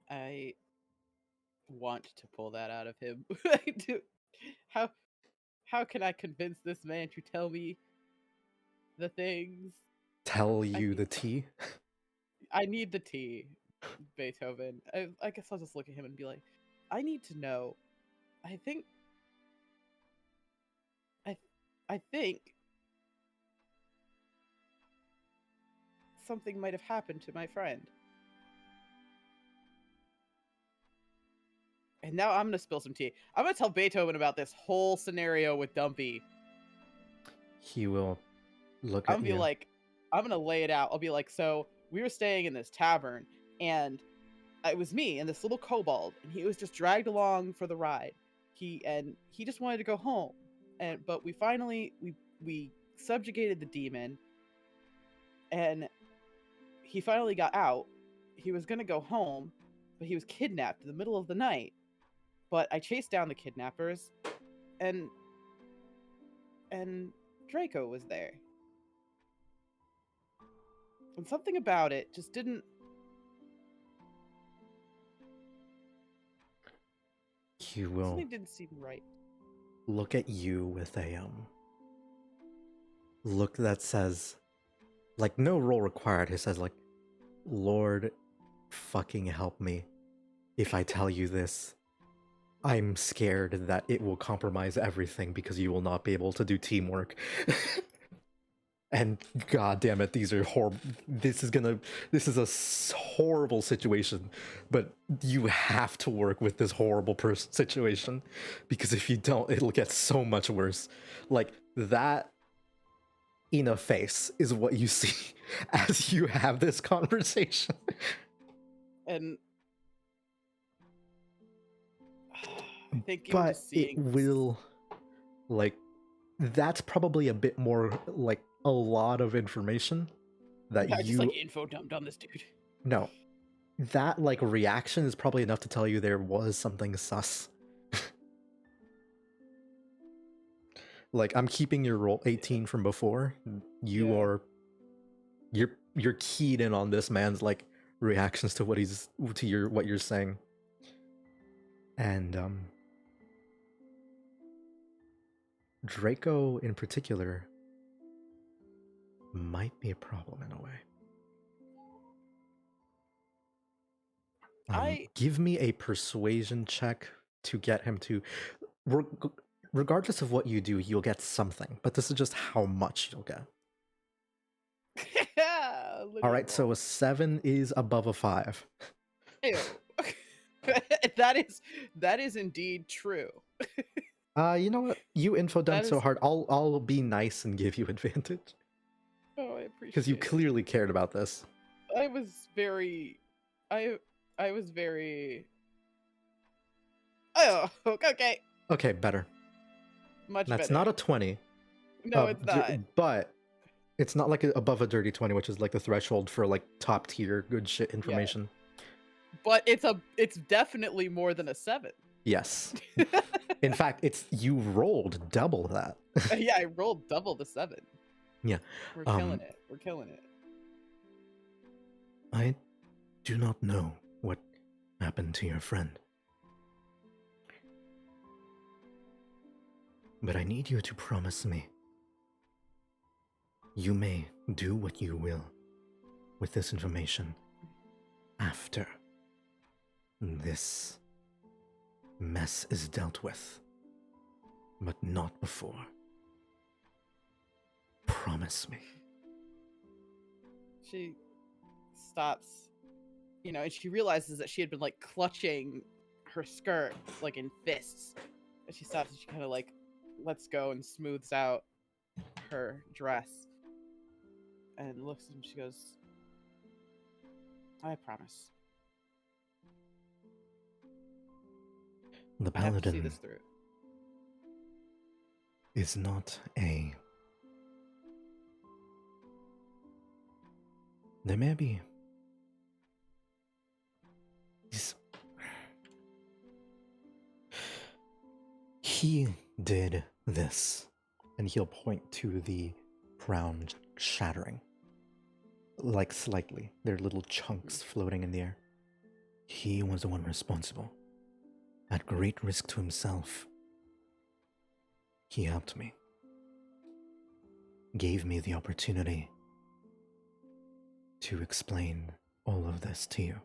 I want to pull that out of him. I do. How can I convince this man to tell me the things? Tell you the tea? I need the tea, Beethoven. I guess I'll just look at him and be like, I need to know. I think I think something might have happened to my friend. And now I'm gonna spill some tea. I'm gonna tell Beethoven about this whole scenario with Dumpy. He will look I'm at gonna you. be like, I'm gonna lay it out. I'll be like, so we were staying in this tavern, and it was me and this little kobold, and he was just dragged along for the ride. He just wanted to go home, but we finally we subjugated the demon, and he finally got out. He was gonna go home, but he was kidnapped in the middle of the night. But I chased down the kidnappers, and Draco was there. And something about it just didn't. He will Something didn't seem right. look at you with a look that says, like, no role required. He says, like, Lord, fucking help me. If I tell you this, I'm scared that it will compromise everything because you will not be able to do teamwork. And god damn it, these are horrible. This is a horrible situation, but you have to work with this horrible situation, because if you don't, it'll get so much worse. Like, that in a face is what you see as you have this conversation. And I think even But just it seeing will, like, that's probably a bit more, like, a lot of information that I just like you info dumped on this dude. no, that, like, reaction is probably enough to tell you there was something sus. Like, I'm keeping your roll 18 from before. You are, you're keyed in on this man's, like, reactions to what you're saying. And Draco in particular might be a problem in a way. Give me a persuasion check to get him to, regardless of what you do, you'll get something, but this is just how much you'll get. All right, so a 7 is above a 5. Ew. that is indeed true. You know what? You info dumped so is... hard. I'll be nice and give you advantage. Oh, I appreciate. Because you clearly cared about this. I was very. Oh, okay. Okay, better. Much That's better. not a 20. No, it's not. But it's not like above a dirty 20, which is like the threshold for like top tier good shit information. Yeah. But it's definitely more than a 7. Yes. In fact, you rolled double that. Yeah, I rolled double the 7. Yeah. We're killing it. We're killing it. I do not know what happened to your friend, but I need you to promise me you may do what you will with this information after this mess is dealt with, but not before. Promise me. She stops, and she realizes that she had been like clutching her skirt like in fists, and she stops and she kind of like lets go and smooths out her dress and looks at him. She goes, I promise. The I have to see paladin this through. is not a... There may be... He did this, and he'll point to the crown shattering. Like, slightly. There are little chunks floating in the air. He was the one responsible. At great risk to himself, he helped me. Gave me the opportunity to explain all of this to you.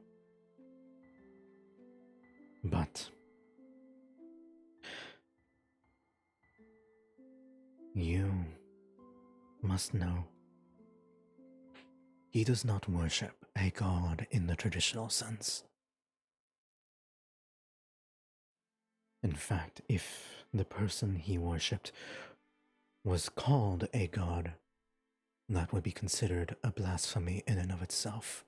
But you must know, he does not worship a god in the traditional sense. In fact, if the person he worshipped was called a god, that would be considered a blasphemy in and of itself.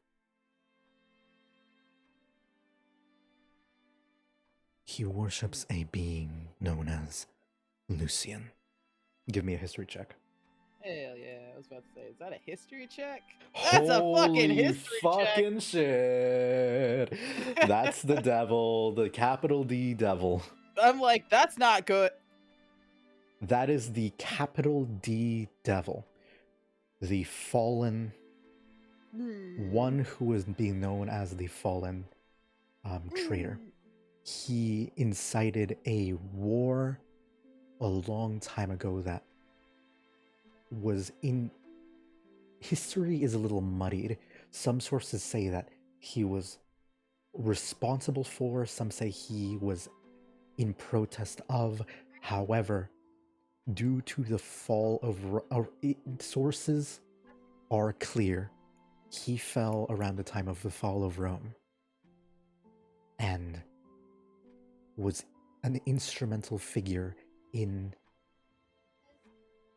He worships a being known as Lucian. Give me a history check. Hell yeah, I was about to say, is that a history check? That's a fucking history fucking check. Shit. That's the devil, the capital D devil. I'm like, that's not good. That is the capital D devil. The fallen, one who is being known as the fallen traitor. He incited a war a long time ago that was in history is a little muddied. Some sources say that he was responsible for, some say he was in protest of. However, due to the fall of sources are clear, he fell around the time of the fall of Rome and was an instrumental figure in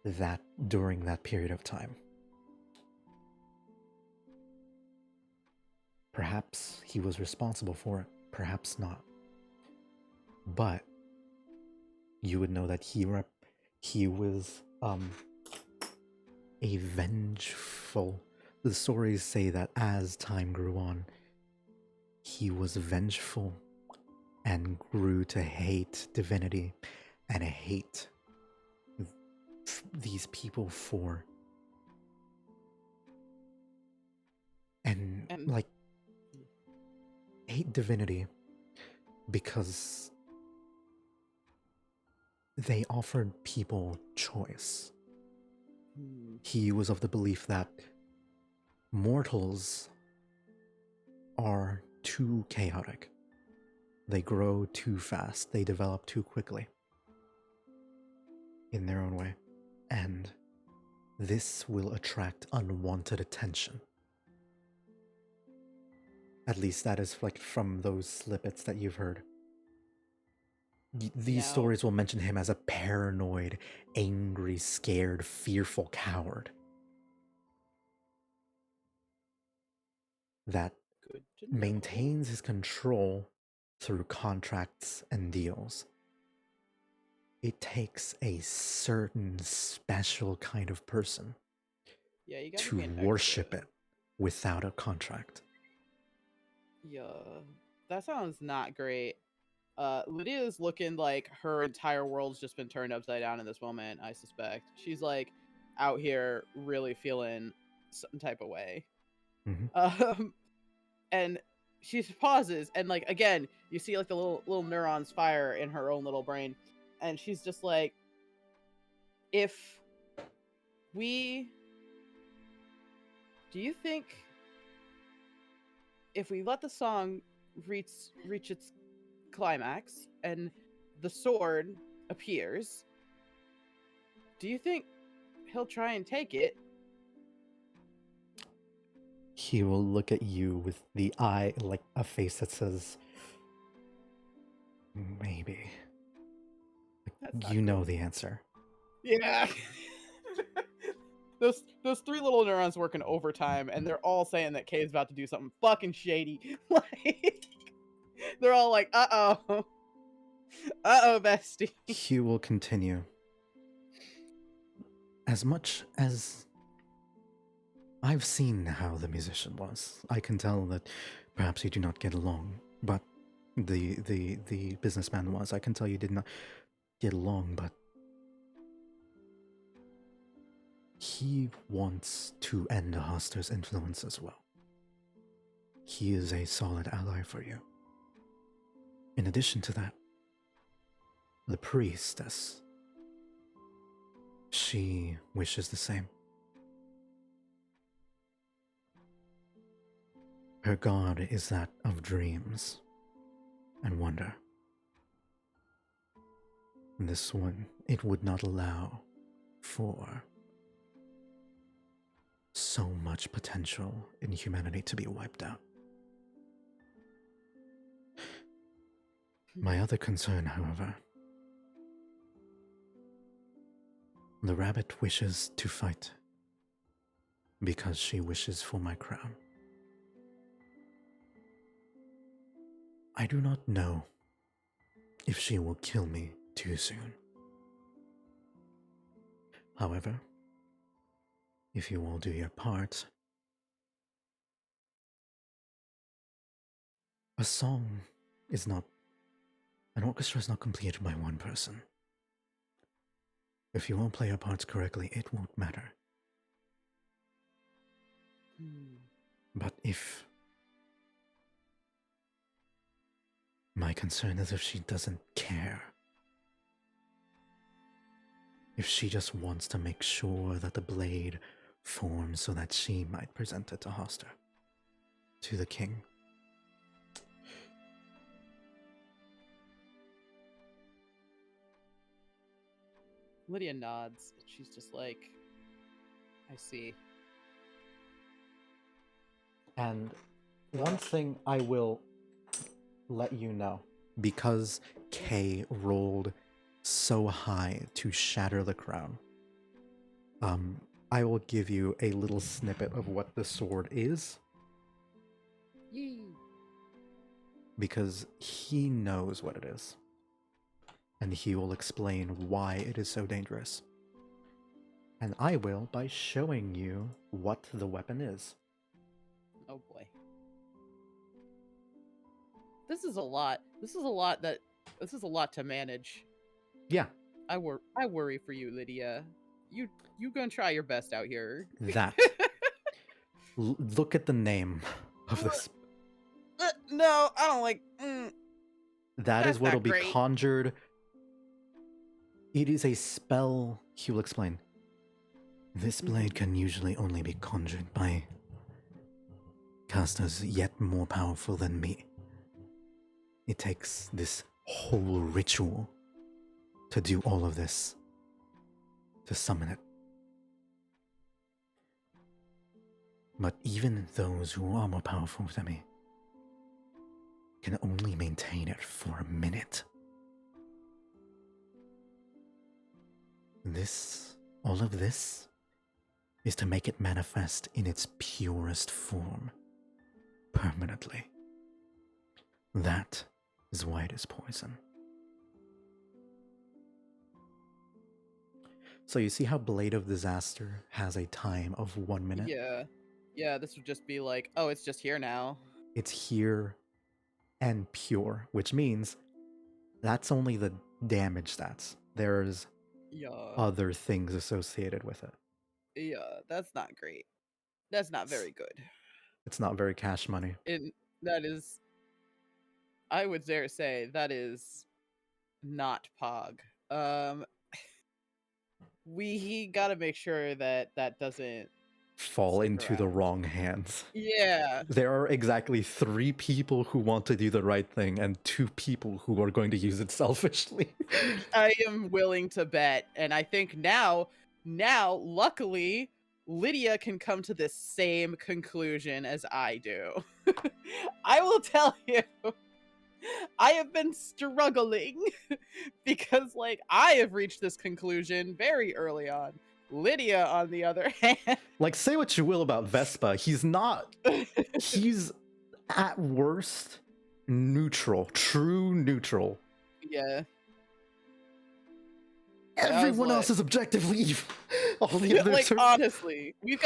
that during that period of time. Perhaps he was responsible for it, perhaps not. But you would know that he was a vengeful. The stories say that as time grew on, he was vengeful and grew to hate divinity and hate these people for and like hate divinity because they offered people choice. He was of the belief that mortals are too chaotic. They grow too fast. They develop too quickly in their own way. And this will attract unwanted attention. At least that is like from those snippets that you've heard. These stories will mention him as a paranoid, angry, scared, fearful coward that maintains his control through contracts and deals. It takes a certain special kind of person to worship it without a contract. Yeah, that sounds not great. Lydia's looking like her entire world's just been turned upside down in this moment, I suspect. She's like out here really feeling some type of way. Mm-hmm. And she pauses, and like again, you see like the little neurons fire in her own little brain, and she's just like, do you think if we let the song reach its climax and the sword appears, do you think he'll try and take it? He will look at you with the eye, like a face that says, maybe. You know the answer. Yeah. Those three little neurons working overtime, and they're all saying that Kay's about to do something fucking shady. Like, they're all like, uh-oh, bestie. He will continue. As much as I've seen how the musician was, I can tell that perhaps you do not get along, but the businessman was. I can tell you did not get along, but he wants to end Hoster's influence as well. He is a solid ally for you. In addition to that, the priestess, she wishes the same. Her god is that of dreams and wonder. This one, it would not allow for so much potential in humanity to be wiped out. My other concern, however, the rabbit wishes to fight because she wishes for my crown. I do not know if she will kill me too soon. However, if you all do your part, an orchestra is not completed by one person. If you all play your parts correctly, it won't matter. But if my concern is if she doesn't care. if she just wants to make sure that the blade forms so that she might present it to Hoster, to the king. Lydia nods. She's just like, I see. And one thing I will let you know, because Kay rolled so high to shatter the crown, I will give you a little snippet of what the sword is, Yee. because he knows what it is, and he will explain why it is so dangerous. And I will by showing you what the weapon is. Oh boy. This is a lot. This is a lot to manage. Yeah, I worry for you, Lydia. You gonna try your best out here. that. Look at the name of this. No, I don't like. That is That's what'll not be great. conjured. It is a spell, he will explain. This blade can usually only be conjured by casters yet more powerful than me. It takes this whole ritual to do all of this, to summon it. But even those who are more powerful than me can only maintain it for a minute. All of this, is to make it manifest in its purest form, permanently. That is why it is poison. So you see how Blade of Disaster has a time of 1 minute? Yeah, this would just be like, oh, it's just here now. It's here and pure, which means that's only the damage stats. There's other things associated with it. Yeah, that's not great. That's not very good. It's not very cash money. That is, I would dare say, that is not Pog. We gotta make sure that doesn't Fall stick into the around. wrong hands. Yeah. There are exactly 3 people who want to do the right thing and 2 people who are going to use it selfishly. I am willing to bet, and I think now, luckily, Lydia can come to the same conclusion as I do. I will tell you, I have been struggling because, like, I have reached this conclusion very early on. Lydia, on the other hand, Like, say what you will about Vespa, he's at worst neutral, true neutral. yeah. Everyone else is objectively evil. All the others Like, are... honestly, we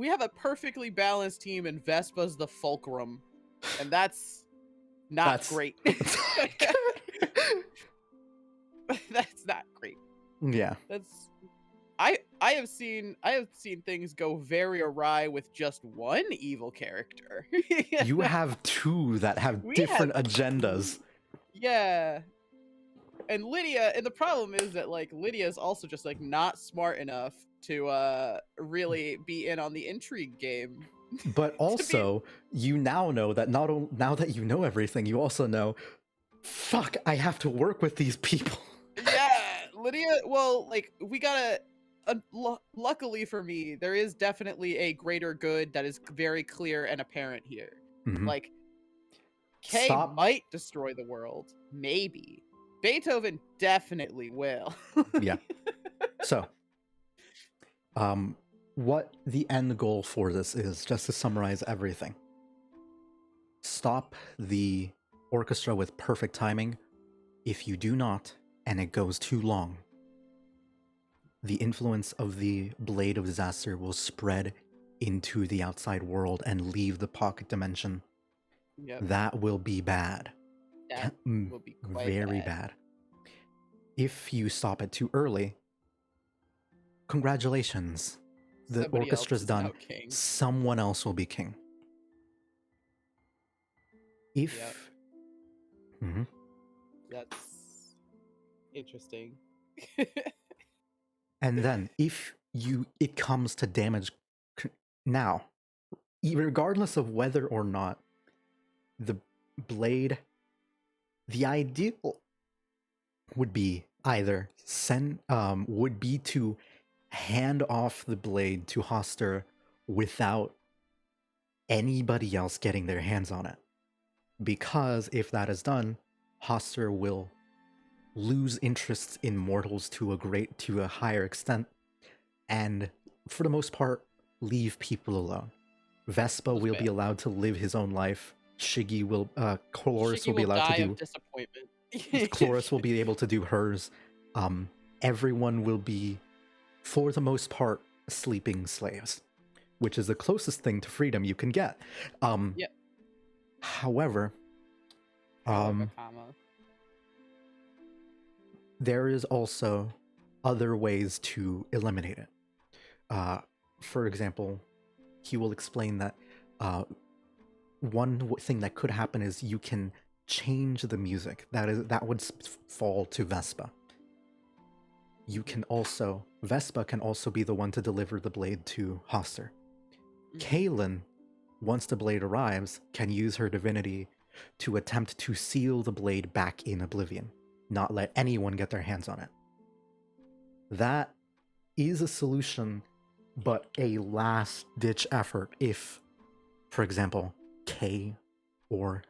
have a perfectly balanced team, and Vespa's the fulcrum, and that's not great. That's not great. Yeah. I have seen things go very awry with just one evil character. You have 2 that have different agendas. Yeah. And Lydia, and the problem is that, like, Lydia is also just, like, not smart enough to really be in on the intrigue game. But also, you now know that now that you know everything, you also know, fuck, I have to work with these people. Yeah, Lydia, well, like, we gotta, luckily for me, there is definitely a greater good that is very clear and apparent here. Mm-hmm. Like, Kay might destroy the world, maybe. Beethoven definitely will. Yeah. So, what the end goal for this is, just to summarize everything. Stop the orchestra with perfect timing. If you do not, and it goes too long, the influence of the Blade of Disaster will spread into the outside world and leave the pocket dimension. Yep. That will be bad. That will be quite very bad. If you stop it too early, congratulations. The orchestra's done. Someone else will be king. If... That's interesting. And then if it comes to damage now, regardless of whether or not the blade, the ideal would be either would be to hand off the blade to Hoster without anybody else getting their hands on it. Because if that is done, Hoster will lose interest in mortals to a higher extent, and for the most part, leave people alone. Vespa Those will be fail. allowed to live his own life. Chloris Shiggy will be will allowed to die do. of disappointment. Chloris will be able to do hers. Everyone will be, for the most part, sleeping slaves, which is the closest thing to freedom you can get. Yep. However, Comma. there is also other ways to eliminate it. For example, he will explain that one thing that could happen is you can change the music. That would fall to Vespa. Vespa can also be the one to deliver the blade to Hoster. Kaylin, once the blade arrives, can use her divinity to attempt to seal the blade back in Oblivion, not let anyone get their hands on it. That is a solution, but a last-ditch effort if, for example, Kay or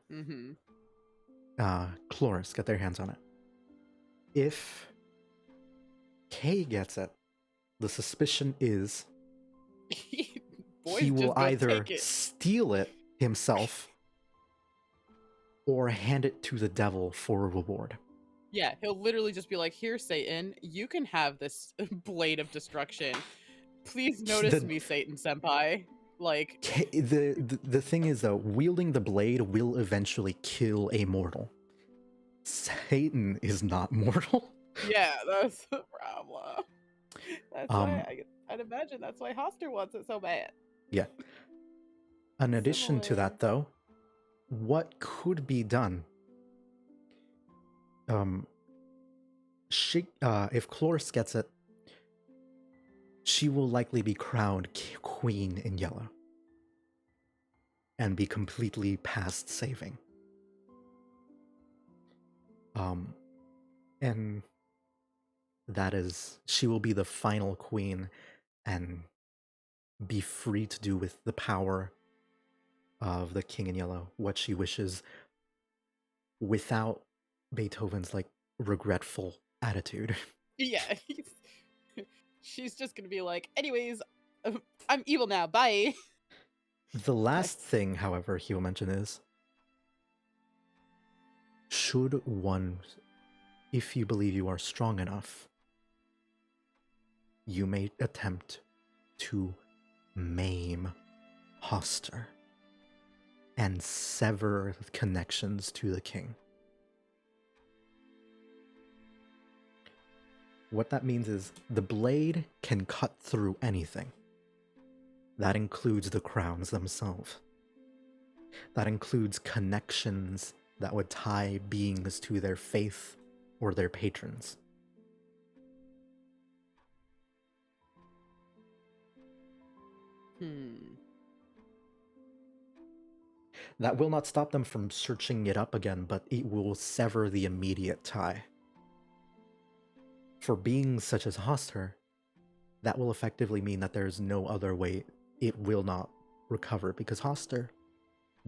Chloris get their hands on it. If Kay gets it, the suspicion is he will either steal it himself or hand it to the devil for a reward. Yeah, he'll literally just be like, "Here, Satan, you can have this blade of destruction. Please notice me, Satan Senpai." Like, the thing is, though, wielding the blade will eventually kill a mortal. Satan is not mortal. Yeah, that's the problem. That's why I'd imagine that's why Hoster wants it so bad. Yeah. In addition to that, though, what could be done? If Chloris gets it, she will likely be crowned Queen in Yellow and be completely past saving. And that is, she will be the final queen and be free to do with the power of the King in Yellow what she wishes without Beethoven's regretful attitude. Yeah, she's just gonna be like, anyways, I'm evil now, bye. The last thing, however, he will mention is, should one, if you believe you are strong enough, you may attempt to maim Hoster and sever connections to the king. What that means is the blade can cut through anything. That includes the crowns themselves. That includes connections that would tie beings to their faith or their patrons. That will not stop them from searching it up again, but it will sever the immediate tie. For beings such as Hoster, that will effectively mean that there's no other way it will not recover, because Hoster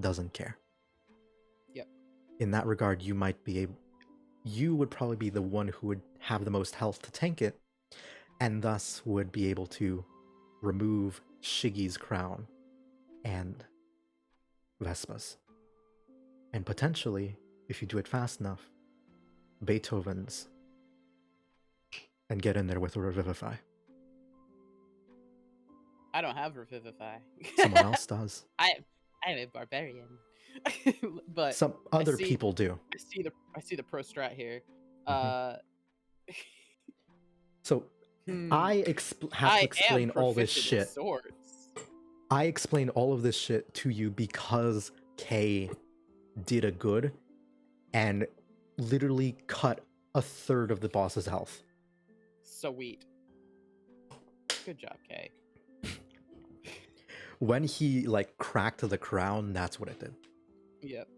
doesn't care. Yep. In that regard, you would probably be the one who would have the most health to tank it, and thus would be able to remove Shiggy's crown and Vespa's. And potentially, if you do it fast enough, Beethoven's, and get in there with a Revivify. I don't have Revivify. Someone else does. I'm a barbarian. But some other people do. I see the pro strat here. So I have to explain all this shit. I explain all of this shit to you because Kay did a good and literally cut a third of the boss's health. Sweet. Good job, Kay. When he like cracked the crown, that's what it did. Yep.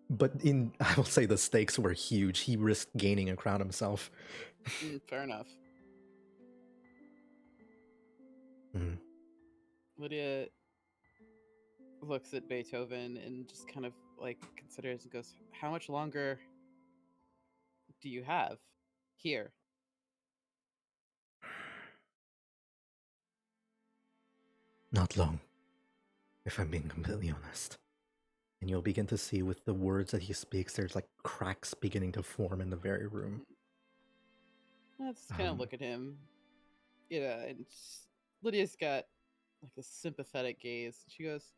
But I will say the stakes were huge. He risked gaining a crown himself. Fair enough. Mm. Lydia looks at Beethoven and just kind of like considers and goes, "How much longer do you have here?" Not long, if I'm being completely honest. And you'll begin to see with the words that he speaks, there's like cracks beginning to form in the very room. Let's kind of look at him. And Lydia's got like a sympathetic gaze. She goes,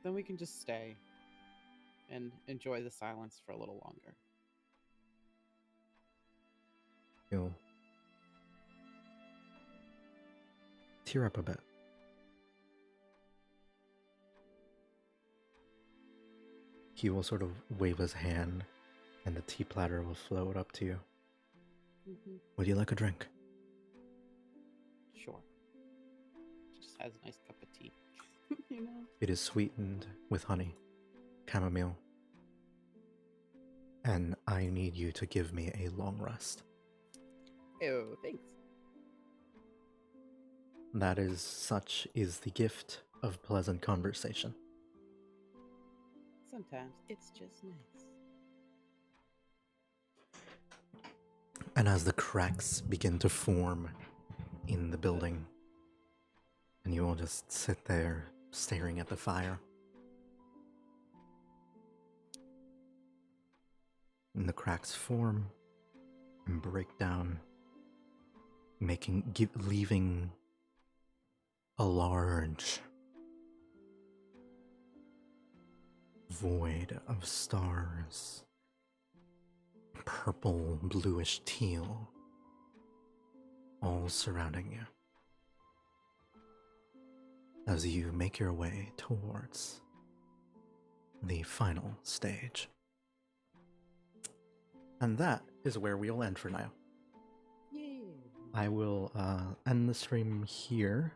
"Then we can just stay and enjoy the silence for a little longer." You'll tear up a bit. He will sort of wave his hand, and the tea platter will float up to you. Would you like a drink? Sure. Just has a nice cup of tea. You know? It is sweetened with honey, chamomile, and I need you to give me a long rest. Oh, thanks. Such is the gift of pleasant conversation. Sometimes it's just nice. And as the cracks begin to form in the building, and you will just sit there staring at the fire, and the cracks form and break down, leaving a large void of stars, purple, bluish teal, all surrounding you as you make your way towards the final stage. And that is where we'll end for now. Yeah. I will end the stream here,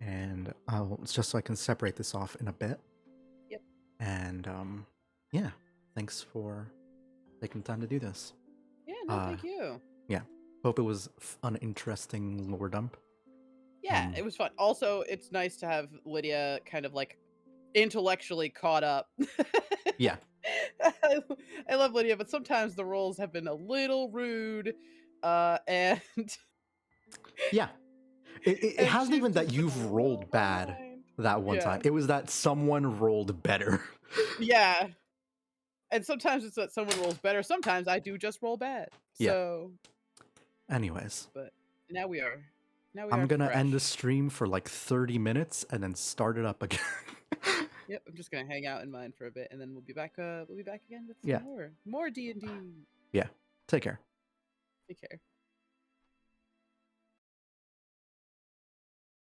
and I'll just so I can separate this off in a bit. Yep. And yeah, thanks for taking the time to do this. Yeah, no, thank you. Yeah, hope it was an interesting lore dump. Yeah, it was fun. Also, it's nice to have Lydia kind of like intellectually caught up. Yeah. I love Lydia, but sometimes the roles have been a little rude. And Yeah. It and hasn't she's even that just been a you've little rolled bad behind. that one Yeah. time. It was that someone rolled better. Yeah. And sometimes it's that someone rolls better. Sometimes I do just roll bad. Yeah. So anyways, but now we are I'm gonna fresh. end the stream for like 30 minutes and then start it up again. Yep, I'm just gonna hang out in mine for a bit, and then we'll be back. We'll be back again with some more D&D. Yeah. Take care. Take care.